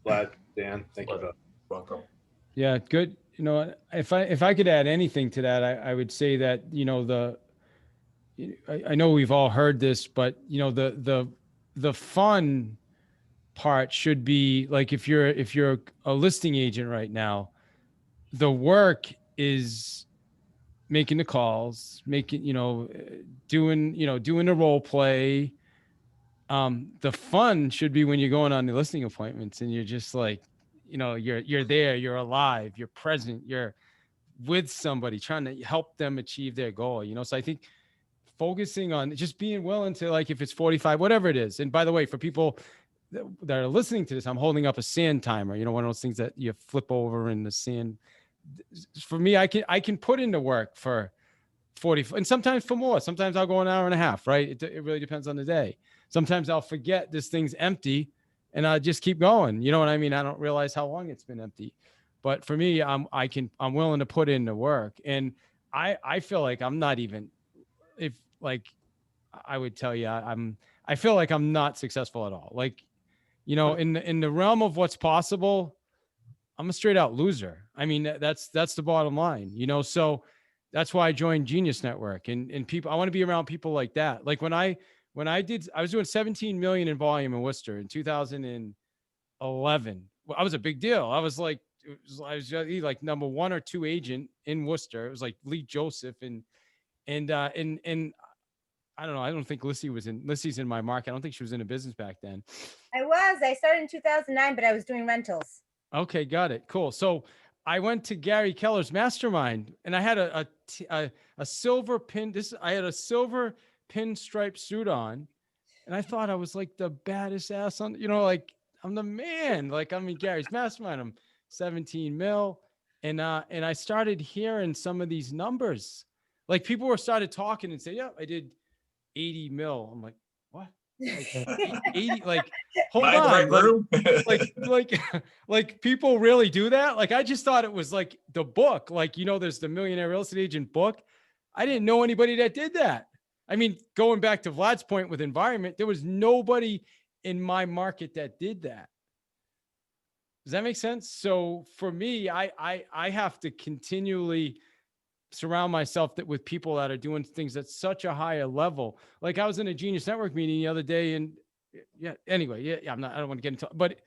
Speaker 3: Vlad, Dan, thank you both.
Speaker 2: Welcome.
Speaker 1: Yeah, good. You know, if I could add anything to that, I would say that, you know, I know we've all heard this, but you know, the fun part should be like, if you're a listing agent right now, the work is making the calls, doing the role play. The fun should be when you're going on the listing appointments and you're just like, you know, you're there, you're alive, you're present, you're with somebody trying to help them achieve their goal, you know? So I think focusing on just being willing to, like, if it's 45, whatever it is. And by the way, for people that are listening to this, I'm holding up a sand timer, you know, one of those things that you flip over in the sand. For me, I can put into work for 40, and sometimes for more. Sometimes I'll go an hour and a half, right? It really depends on the day. Sometimes I'll forget this thing's empty and I'll just keep going. You know what I mean? I don't realize how long it's been empty. But for me, I'm willing to put in the work. And I feel like I'm not even, if like, I would tell you, I feel like I'm not successful at all. Like, you know, in the realm of what's possible, I'm a straight out loser. I mean, that's the bottom line, you know? So that's why I joined Genius Network, and people, I want to be around people like that. Like when I was doing 17 million in volume in Worcester in 2011. Well, I was a big deal. I was like number 1 or 2 agent in Worcester. It was like Lee Joseph and I don't know. I don't think Lissy's in my market. I don't think she was in a business back then.
Speaker 5: I started in 2009, but I was doing rentals.
Speaker 1: Okay, got it. Cool. So I went to Gary Keller's mastermind, and I had a silver pin. I had a silver pinstripe suit on, and I thought I was like the baddest ass on. You know, like I'm the man. Like I'm in Gary's mastermind. I'm 17 mil, and I started hearing some of these numbers. Like people started talking and say, "Yeah, I did 80 mil." I'm like, "What?" Like 80, like hold on, like people really do that? Like I just thought it was like the book, like, you know, there's the Millionaire Real Estate Agent book. I didn't know anybody that did that. I mean, going back to Vlad's point with environment, there was nobody in my market that did that. Does that make sense? So for me, I have to continually surround myself with people that are doing things at such a higher level. Like I was in a Genius Network meeting the other day, and I don't want to get into, but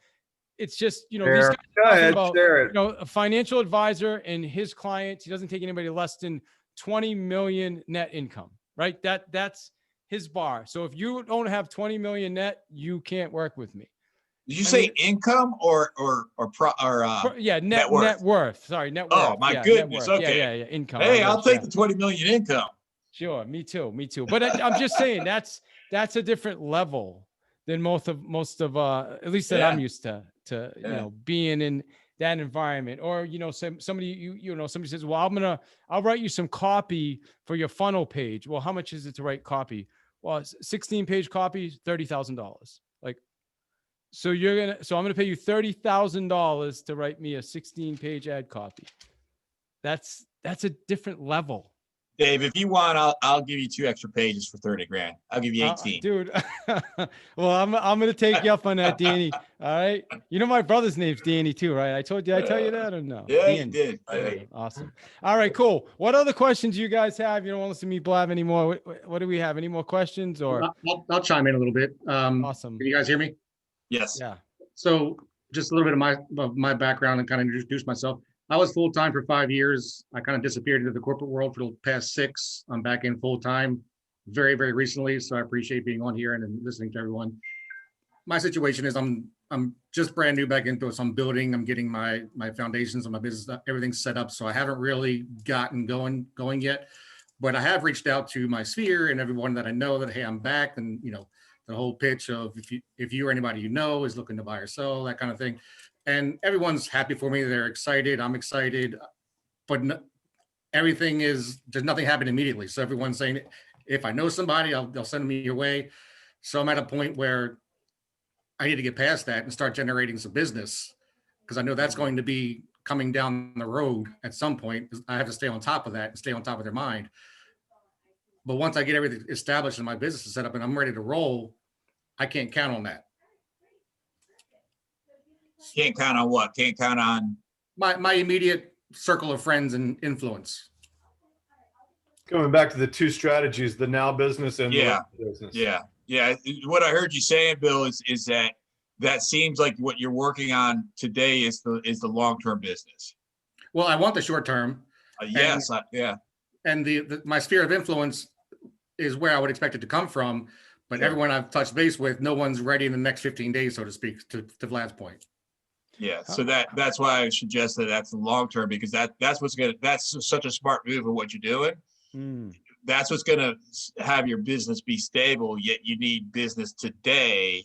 Speaker 1: it's just, you know, these guys talking about, you know, a financial advisor and his clients. He doesn't take anybody less than 20 million net income, right? That's his bar. So if you don't have 20 million net, you can't work with me.
Speaker 2: Did you say income or
Speaker 1: net worth? Sorry, net worth.
Speaker 2: Oh my goodness. Okay.
Speaker 1: Yeah. Income.
Speaker 2: Hey, I'll take the 20 million income.
Speaker 1: Sure. Me too. But I'm just saying that's a different level than most of at least that I'm used to you know, being in that environment. Or, you know, somebody somebody says, well, I'll write you some copy for your funnel page. Well, how much is it to write copy? Well, 16-page copy, $30,000. Like, so I'm going to pay you $30,000 to write me a 16-page ad copy. That's a different level.
Speaker 2: Dave, if you want, I'll give you 2 extra pages for 30 grand. I'll give you 18.
Speaker 1: Dude. Well, I'm going to take you up on that, Danny. All right. You know, my brother's name's Danny too, right? I tell you that or no?
Speaker 2: Yeah,
Speaker 1: Danny.
Speaker 2: you did. Yeah.
Speaker 1: Awesome. All right, cool. What other questions you guys have? You don't want to listen to me blab anymore. What do we have? Any more questions or?
Speaker 6: I'll chime in a little bit.
Speaker 1: Awesome.
Speaker 6: Can you guys hear me?
Speaker 2: Yes.
Speaker 1: Yeah.
Speaker 6: So just a little bit of my background and kind of introduce myself. I was full-time for 5 years. I kind of disappeared into the corporate world for the past 6. I'm back in full-time. very, very recently. So I appreciate being on here and then listening to everyone. My situation is I'm just brand new back into it. So I'm building, I'm getting my foundations on my business, everything's set up. So I haven't really gotten going yet. But I have reached out to my sphere and everyone that I know that, hey, I'm back. And, you know, the whole pitch of if you or anybody you know is looking to buy or sell, that kind of thing. And everyone's happy for me. They're excited. I'm excited. But there's nothing happened immediately. So everyone's saying, if I know somebody, they'll send me your way. So I'm at a point where I need to get past that and start generating some business, because I know that's going to be coming down the road at some point. I have to stay on top of that and stay on top of their mind. But once I get everything established and my business is set up and I'm ready to roll, I can't count on that.
Speaker 2: Can't count on what? Can't count on.
Speaker 6: My immediate circle of friends and influence.
Speaker 3: Coming back to the two strategies, the now business and
Speaker 2: Yeah.
Speaker 3: the business.
Speaker 2: Yeah. What I heard you saying, Bill, is that seems like what you're working on today is the long-term business.
Speaker 6: Well, I want the short term.
Speaker 2: Yes. Yeah.
Speaker 6: And my sphere of influence is where I would expect it to come from. But
Speaker 2: Sure.
Speaker 6: everyone I've touched base with, no one's ready in the next 15 days, so to speak, to Vlad's point.
Speaker 2: Yeah. So that's why I suggest that that's the long-term, because that's such a smart move of what you're doing. That's what's going to have your business be stable, yet you need business today.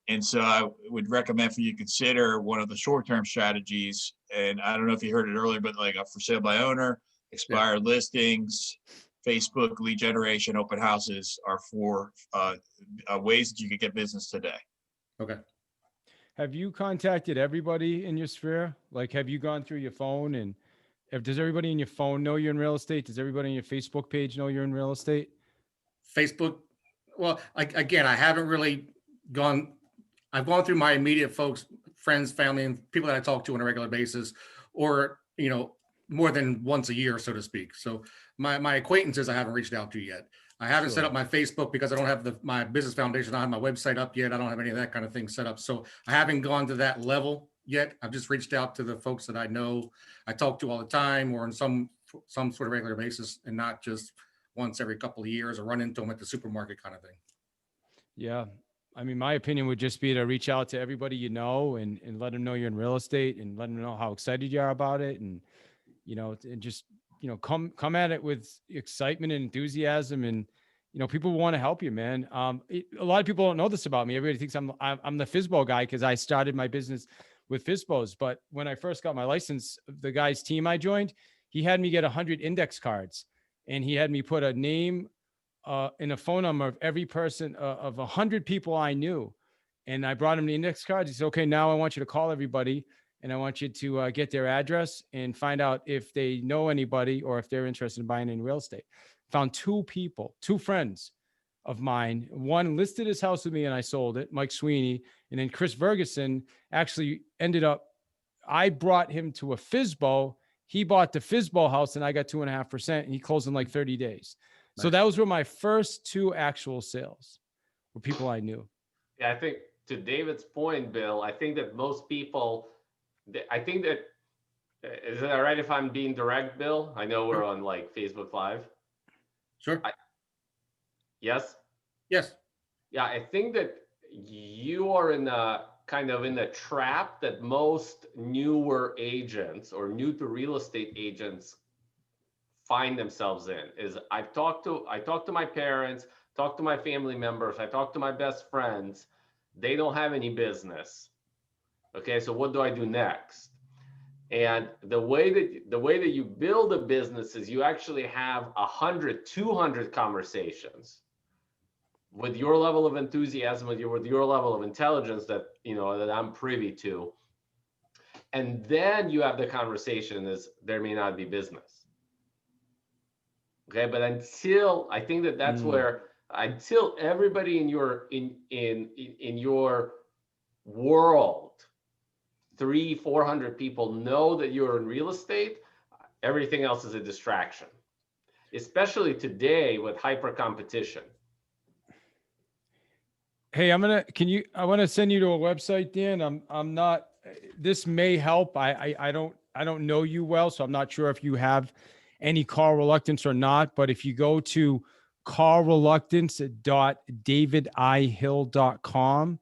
Speaker 2: And so I would recommend for you to consider one of the short-term strategies. And I don't know if you heard it earlier, but like a for sale by owner, expired listings, Facebook lead generation, open houses are four ways that you could get business today.
Speaker 6: Okay.
Speaker 1: Have you contacted everybody in your sphere? Like, have you gone through your phone and does everybody in your phone know you're in real estate? Does everybody on your Facebook page know you're in real estate?
Speaker 6: Facebook. Well, again, I haven't really I've gone through my immediate folks, friends, family, and people that I talk to on a regular basis, or, you know, more than once a year, so to speak. So my acquaintances, I haven't reached out to yet. I haven't set up my Facebook because I don't have my business foundation. I don't have my website up yet. I don't have any of that kind of thing set up. So I haven't gone to that level yet. I've just reached out to the folks that I know, I talk to all the time, or on some sort of regular basis, and not just once every couple of years or run into them at the supermarket kind of thing.
Speaker 1: Yeah. I mean, my opinion would just be to reach out to everybody you know and let them know you're in real estate and let them know how excited you are about it. And, you know, and just, you know, come at it with excitement and enthusiasm. And, you know, people want to help you, man. A lot of people don't know this about me. Everybody thinks I'm the FSBO guy because I started my business with FSBOs. But when I first got my license, the guy's team I joined, he had me get 100 index cards, and he had me put a name and a phone number of every person of 100 people I knew. And I brought him the index cards. He said, okay, now I want you to call everybody and I want you to get their address and find out if they know anybody or if they're interested in buying in real estate. Found two friends of mine. One listed his house with me and I sold it, Mike Sweeney. And then Chris Ferguson actually ended up, I brought him to a FSBO. He bought the FSBO house and I got 2.5%, and he closed in like 30 days. Nice. So those were my first two actual sales with people I knew.
Speaker 4: Yeah, I think to David's point, Bill, I think that most people, I think that, is it all right if I'm being direct, Bill? I know we're on like Facebook Live.
Speaker 6: Sure.
Speaker 4: Yes?
Speaker 6: Yes.
Speaker 4: Yeah, I think that you are in a kind of in the trap that most newer agents or new to real estate agents find themselves in. Is I talked to my parents, talked to my family members, I talked to my best friends. They don't have any business. Okay, so what do I do next? And the way that you build a business is you actually have 100, 200 conversations with your level of enthusiasm, with your level of intelligence that that I'm privy to. And then you have the conversation is there may not be business. Okay, but until I think that's where until everybody in your world, 300-400 people know that you're in real estate, everything else is a distraction, especially today with hyper competition.
Speaker 1: Hey, I want to send you to a website, Dan. I'm not, this may help. I don't know you well, so I'm not sure if you have any call reluctance or not, but if you go to carreluctance.davidihill.com.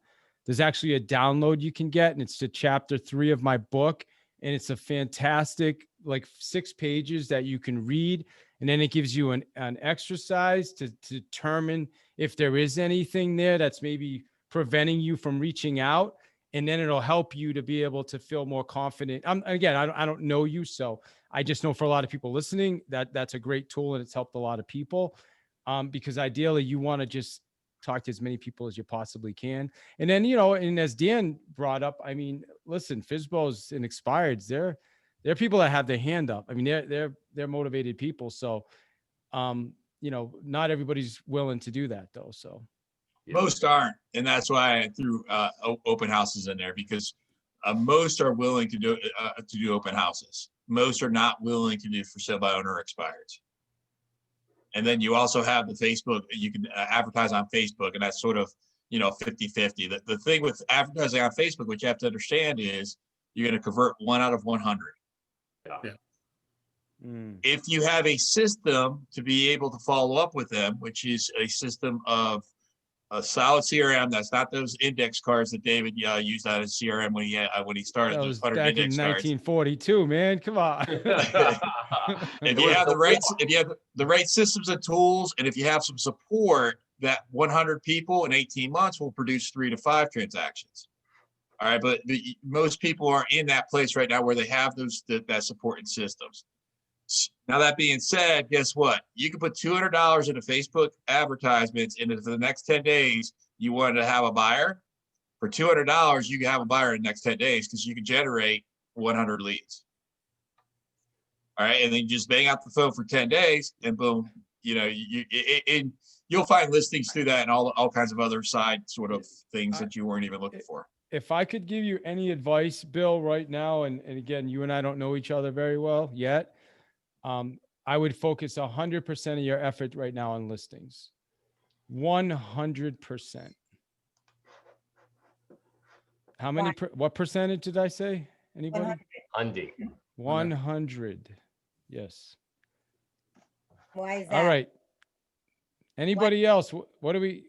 Speaker 1: There's actually a download you can get, and it's to chapter 3 of my book. And it's a fantastic, like 6 pages that you can read. And then it gives you an exercise to determine if there is anything there that's maybe preventing you from reaching out. And then it'll help you to be able to feel more confident. Again, I don't know you, so I just know for a lot of people listening that that's a great tool, and it's helped a lot of people. Because ideally you want to just talk to as many people as you possibly can. And then, you know, and as Dan brought up, I mean, listen, FSBOs and expireds, they're people that have their hand up. I mean, they're motivated people. So, you know, not everybody's willing to do that though. So
Speaker 2: Most aren't, and that's why I threw open houses in there, because most are willing to do open houses. Most are not willing to do for sale by owner expireds. And then you also have the Facebook, you can advertise on Facebook, and that's sort of, you know, 50-50. The thing with advertising on Facebook, what you have to understand is you're going to convert 1 out of 100.
Speaker 3: Yeah.
Speaker 2: If you have a system to be able to follow up with them, which is a system of a solid CRM, that's not those index cards that David used out of CRM when he started.
Speaker 1: that
Speaker 2: Those
Speaker 1: was
Speaker 2: 100
Speaker 1: back in
Speaker 2: index cards.
Speaker 1: 1942, man. Come on.
Speaker 2: If you have the right systems and tools, and if you have some support, that 100 people in 18 months will produce 3 to 5 transactions. All right, but most people are in that place right now where they have that support and systems. Now, that being said, guess what? You can put $200 into Facebook advertisements, and if for the next 10 days you wanted to have a buyer, for $200 you can have a buyer in the next 10 days, because you can generate 100 leads. All right, and then you just bang out the phone for 10 days, and boom, you know, you'll find listings through that and all kinds of other side sort of things that you weren't even looking for.
Speaker 1: If I could give you any advice, Bill, right now, and again, you and I don't know each other very well yet, I would focus 100% of your effort right now on listings. 100%. How many, what percentage did I say? Anybody? 100. Yes.
Speaker 5: Why is that?
Speaker 1: All right. Anybody else? What do we,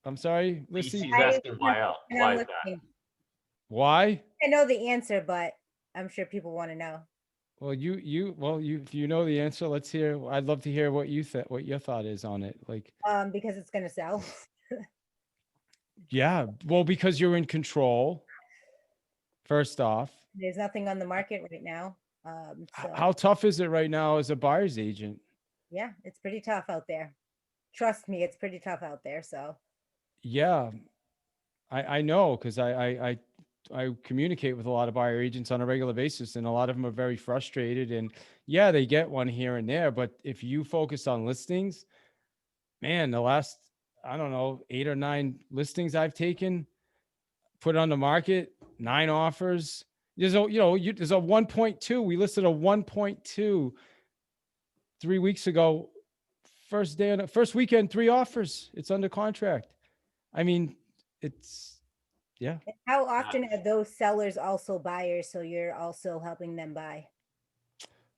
Speaker 1: I'm sorry,
Speaker 4: He's
Speaker 1: listen.
Speaker 4: asking why else. Why is that?
Speaker 1: Why?
Speaker 5: I know the answer, but I'm sure people want to know.
Speaker 1: Well, if you know the answer, let's hear. I'd love to hear what your thought is on it. Like,
Speaker 5: Because it's going to sell.
Speaker 1: yeah, well, because you're in control. First off,
Speaker 5: There's nothing on the market right now. So,
Speaker 1: how tough is it right now as a buyer's agent?
Speaker 5: yeah, it's pretty tough out there. Trust me, it's pretty tough out there. So
Speaker 1: Yeah, I know, because I communicate with a lot of buyer agents on a regular basis, and a lot of them are very frustrated, and yeah, they get one here and there. But if you focus on listings, man, the last, I don't know, 8 or 9 listings I've taken, put on the market, 9 offers. There's a 1.2. We listed a 1.2 3 weeks ago. First weekend, 3 offers. It's under contract. I mean, yeah.
Speaker 5: how often are those sellers also buyers? So you're also helping them buy?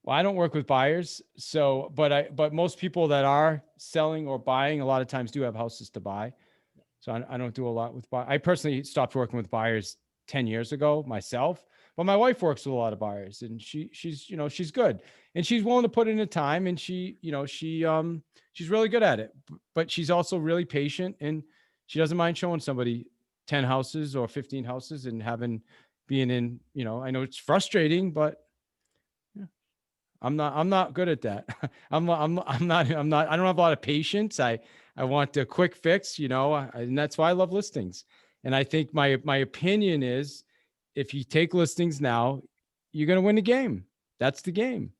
Speaker 1: Well, I don't work with buyers, so but most people that are selling or buying a lot of times do have houses to buy. So I don't do a lot with buyers. I personally stopped working with buyers 10 years ago myself, but my wife works with a lot of buyers, and she's good, and she's willing to put in the time, and she's really good at it. But she's also really patient, and she doesn't mind showing somebody 10 houses or 15 houses and being in, I know it's frustrating, but yeah, I'm not good at that. I don't have a lot of patience. I want a quick fix, and that's why I love listings. And I think my opinion is, if you take listings now, you're going to win the game. That's the game.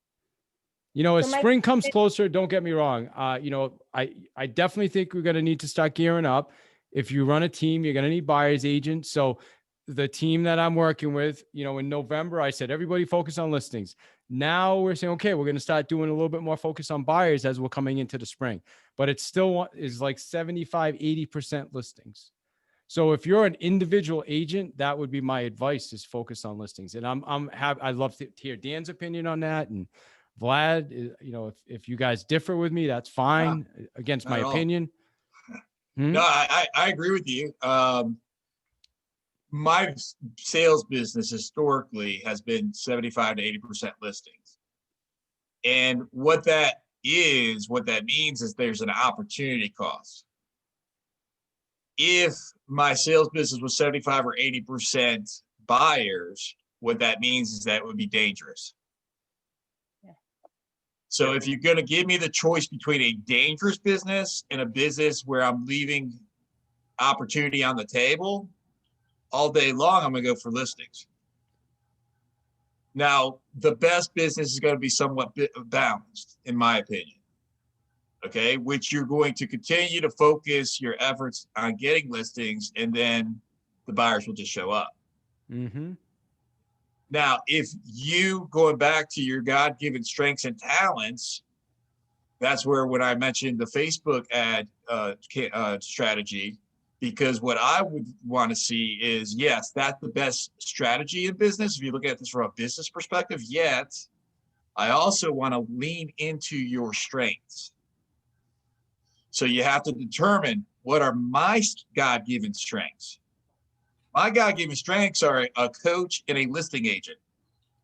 Speaker 1: As spring comes closer, don't get me wrong. I definitely think we're going to need to start gearing up. If you run a team, you're going to need buyers agents. So the team that I'm working with, in November, I said, everybody focus on listings. Now we're saying, okay, we're going to start doing a little bit more focus on buyers as we're coming into the spring, but it still is like 75, 80% listings. So if you're an individual agent, that would be my advice, is focus on listings. And I'd love to hear Dan's opinion on that, Vlad, if you guys differ with me, that's fine. Against
Speaker 2: not
Speaker 1: my
Speaker 2: at all.
Speaker 1: opinion.
Speaker 2: No, I agree with you. My sales business historically has been 75 to 80% listings. And what that means is there's an opportunity cost. If my sales business was 75 or 80% buyers, what that means is that it would be dangerous.
Speaker 5: Yeah.
Speaker 2: So if you're going to give me the choice between a dangerous business and a business where I'm leaving opportunity on the table all day long, I'm going to go for listings. Now, the best business is going to be somewhat balanced, in my opinion. Okay, which you're going to continue to focus your efforts on getting listings, and then the buyers will just show up.
Speaker 1: Mm-hmm.
Speaker 2: Now, if you going back to your God-given strengths and talents, that's where when I mentioned the Facebook ad strategy, because what I would want to see is, yes, that's the best strategy in business. If you look at this from a business perspective, yet I also want to lean into your strengths. So you have to determine, what are my God-given strengths? My God-given strengths are a coach and a listing agent.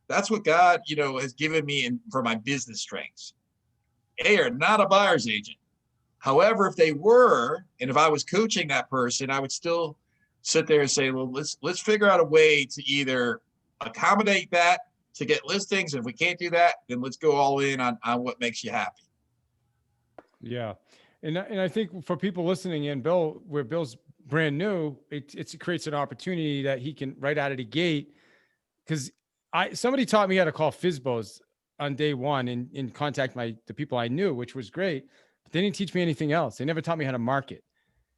Speaker 2: That's what God, has given me for my business strengths. They are not a buyer's agent. However, if they were, and if I was coaching that person, I would still sit there and say, well, let's figure out a way to either accommodate that to get listings. If we can't do that, then let's go all in on what makes you happy.
Speaker 1: Yeah. And I think for people listening in, Bill, where Bill's brand new, it creates an opportunity that he can right out of the gate. Because somebody taught me how to call FSBOs on day one and contact the people I knew, which was great. But they didn't teach me anything else. They never taught me how to market.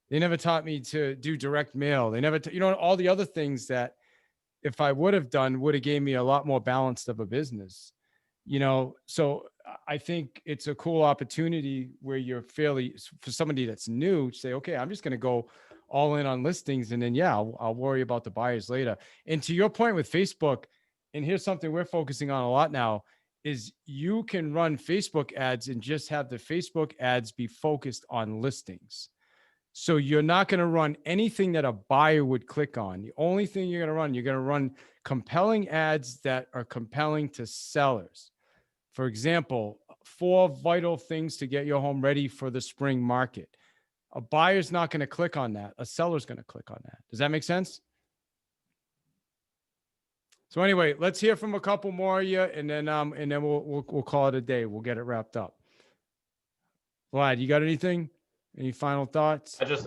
Speaker 1: They never taught me to do direct mail. They never, all the other things that if I would have done, would have gave me a lot more balanced of a business. So I think it's a cool opportunity where you're for somebody that's new, say, okay, I'm just going to go all in on listings. And then, I'll worry about the buyers later. And to your point with Facebook, and here's something we're focusing on a lot now, is you can run Facebook ads and just have the Facebook ads be focused on listings. So you're not going to run anything that a buyer would click on. The only thing you're going to run compelling ads that are compelling to sellers. For example, 4 vital things to get your home ready for the spring market. A buyer's not going to click on that. A seller's going to click on that. Does that make sense? So anyway, let's hear from a couple more of you, and then we'll call it a day. We'll get it wrapped up. Vlad, you got anything? Any final thoughts?
Speaker 4: I just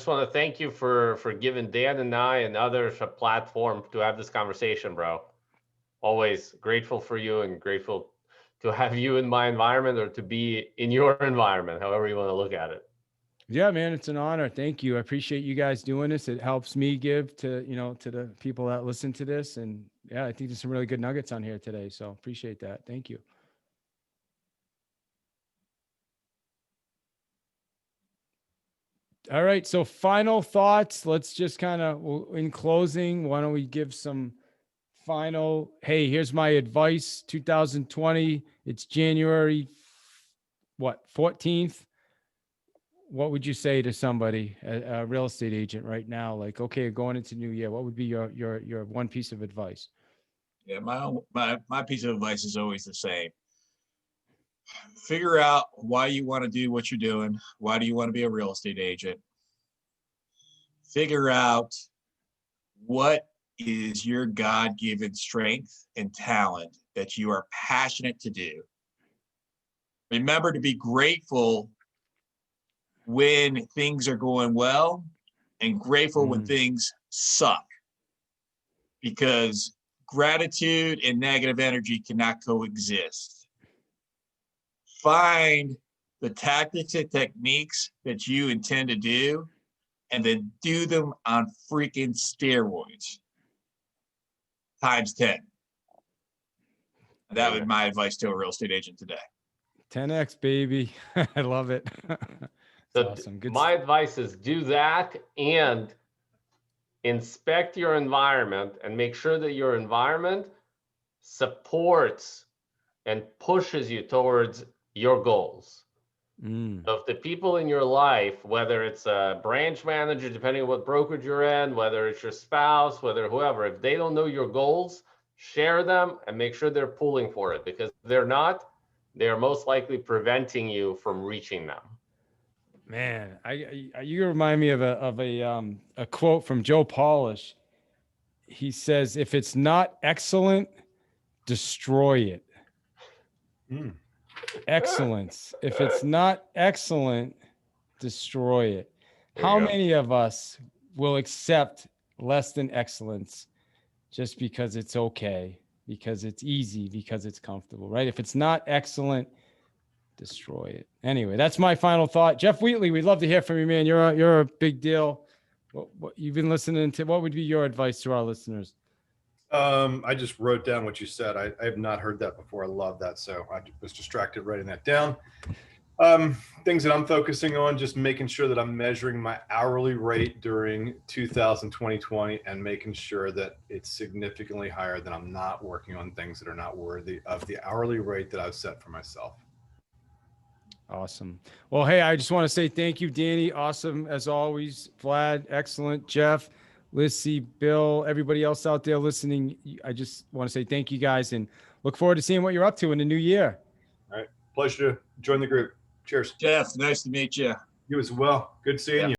Speaker 4: want to thank you for giving Dan and I and others a platform to have this conversation, bro. Always grateful for you and grateful to have you in my environment, or to be in your environment, however you want to look at it.
Speaker 1: Yeah, man, it's an honor. Thank you. I appreciate you guys doing this. It helps me give to the people that listen to this. And yeah, I think there's some really good nuggets on here today. So appreciate that. Thank you. All right. So final thoughts. Let's just kind of, in closing, why don't we give some final, hey, here's my advice, 2020. It's January, 14th. What would you say to somebody, a real estate agent right now? Like, okay, going into new year, what would be your one piece of advice?
Speaker 2: Yeah, my piece of advice is always the same. Figure out why you want to do what you're doing. Why do you want to be a real estate agent? Figure out what is your God-given strength and talent that you are passionate to do. Remember to be grateful when things are going well and grateful when things suck, because gratitude and negative energy cannot coexist. Find the tactics and techniques that you intend to do, and then do them on freaking steroids times 10. That would be my advice to a real estate agent today.
Speaker 1: 10X, baby. I love it.
Speaker 4: So
Speaker 1: awesome. Good
Speaker 4: my
Speaker 1: stuff.
Speaker 4: advice is do that and inspect your environment and make sure that your environment supports and pushes you towards your goals.
Speaker 1: Mm.
Speaker 4: So if the people in your life, whether it's a branch manager, depending on what brokerage you're in, whether it's your spouse, whether whoever, if they don't know your goals, share them and make sure they're pulling for it, because if they're not, they are most likely preventing you from reaching them.
Speaker 1: Man, you remind me of a quote from Joe Polish. He says, "If it's not excellent, destroy it."
Speaker 3: Mm.
Speaker 1: Excellence. If it's not excellent, destroy it.
Speaker 4: There you
Speaker 1: How
Speaker 4: go.
Speaker 1: many of us will accept less than excellence just because it's okay, because it's easy, because it's comfortable, right? If it's not excellent, destroy it. Anyway, that's my final thought. Jeff Wheatley, we'd love to hear from you, man. You're a big deal. What you've been listening to? What would be your advice to our listeners?
Speaker 3: I just wrote down what you said. I have not heard that before. I love that. So I was distracted writing that down. Things that I'm focusing on, just making sure that I'm measuring my hourly rate during 2020 and making sure that it's significantly higher, than I'm not working on things that are not worthy of the hourly rate that I've set for myself.
Speaker 1: Awesome. Well, hey, I just want to say thank you, Danny. Awesome as always. Vlad, excellent. Jeff, Lissy, Bill, everybody else out there listening. I just want to say thank you guys and look forward to seeing what you're up to in the new year.
Speaker 3: All right. Pleasure to join the group. Cheers.
Speaker 2: Jeff, nice to meet you.
Speaker 3: You as well. Good seeing you.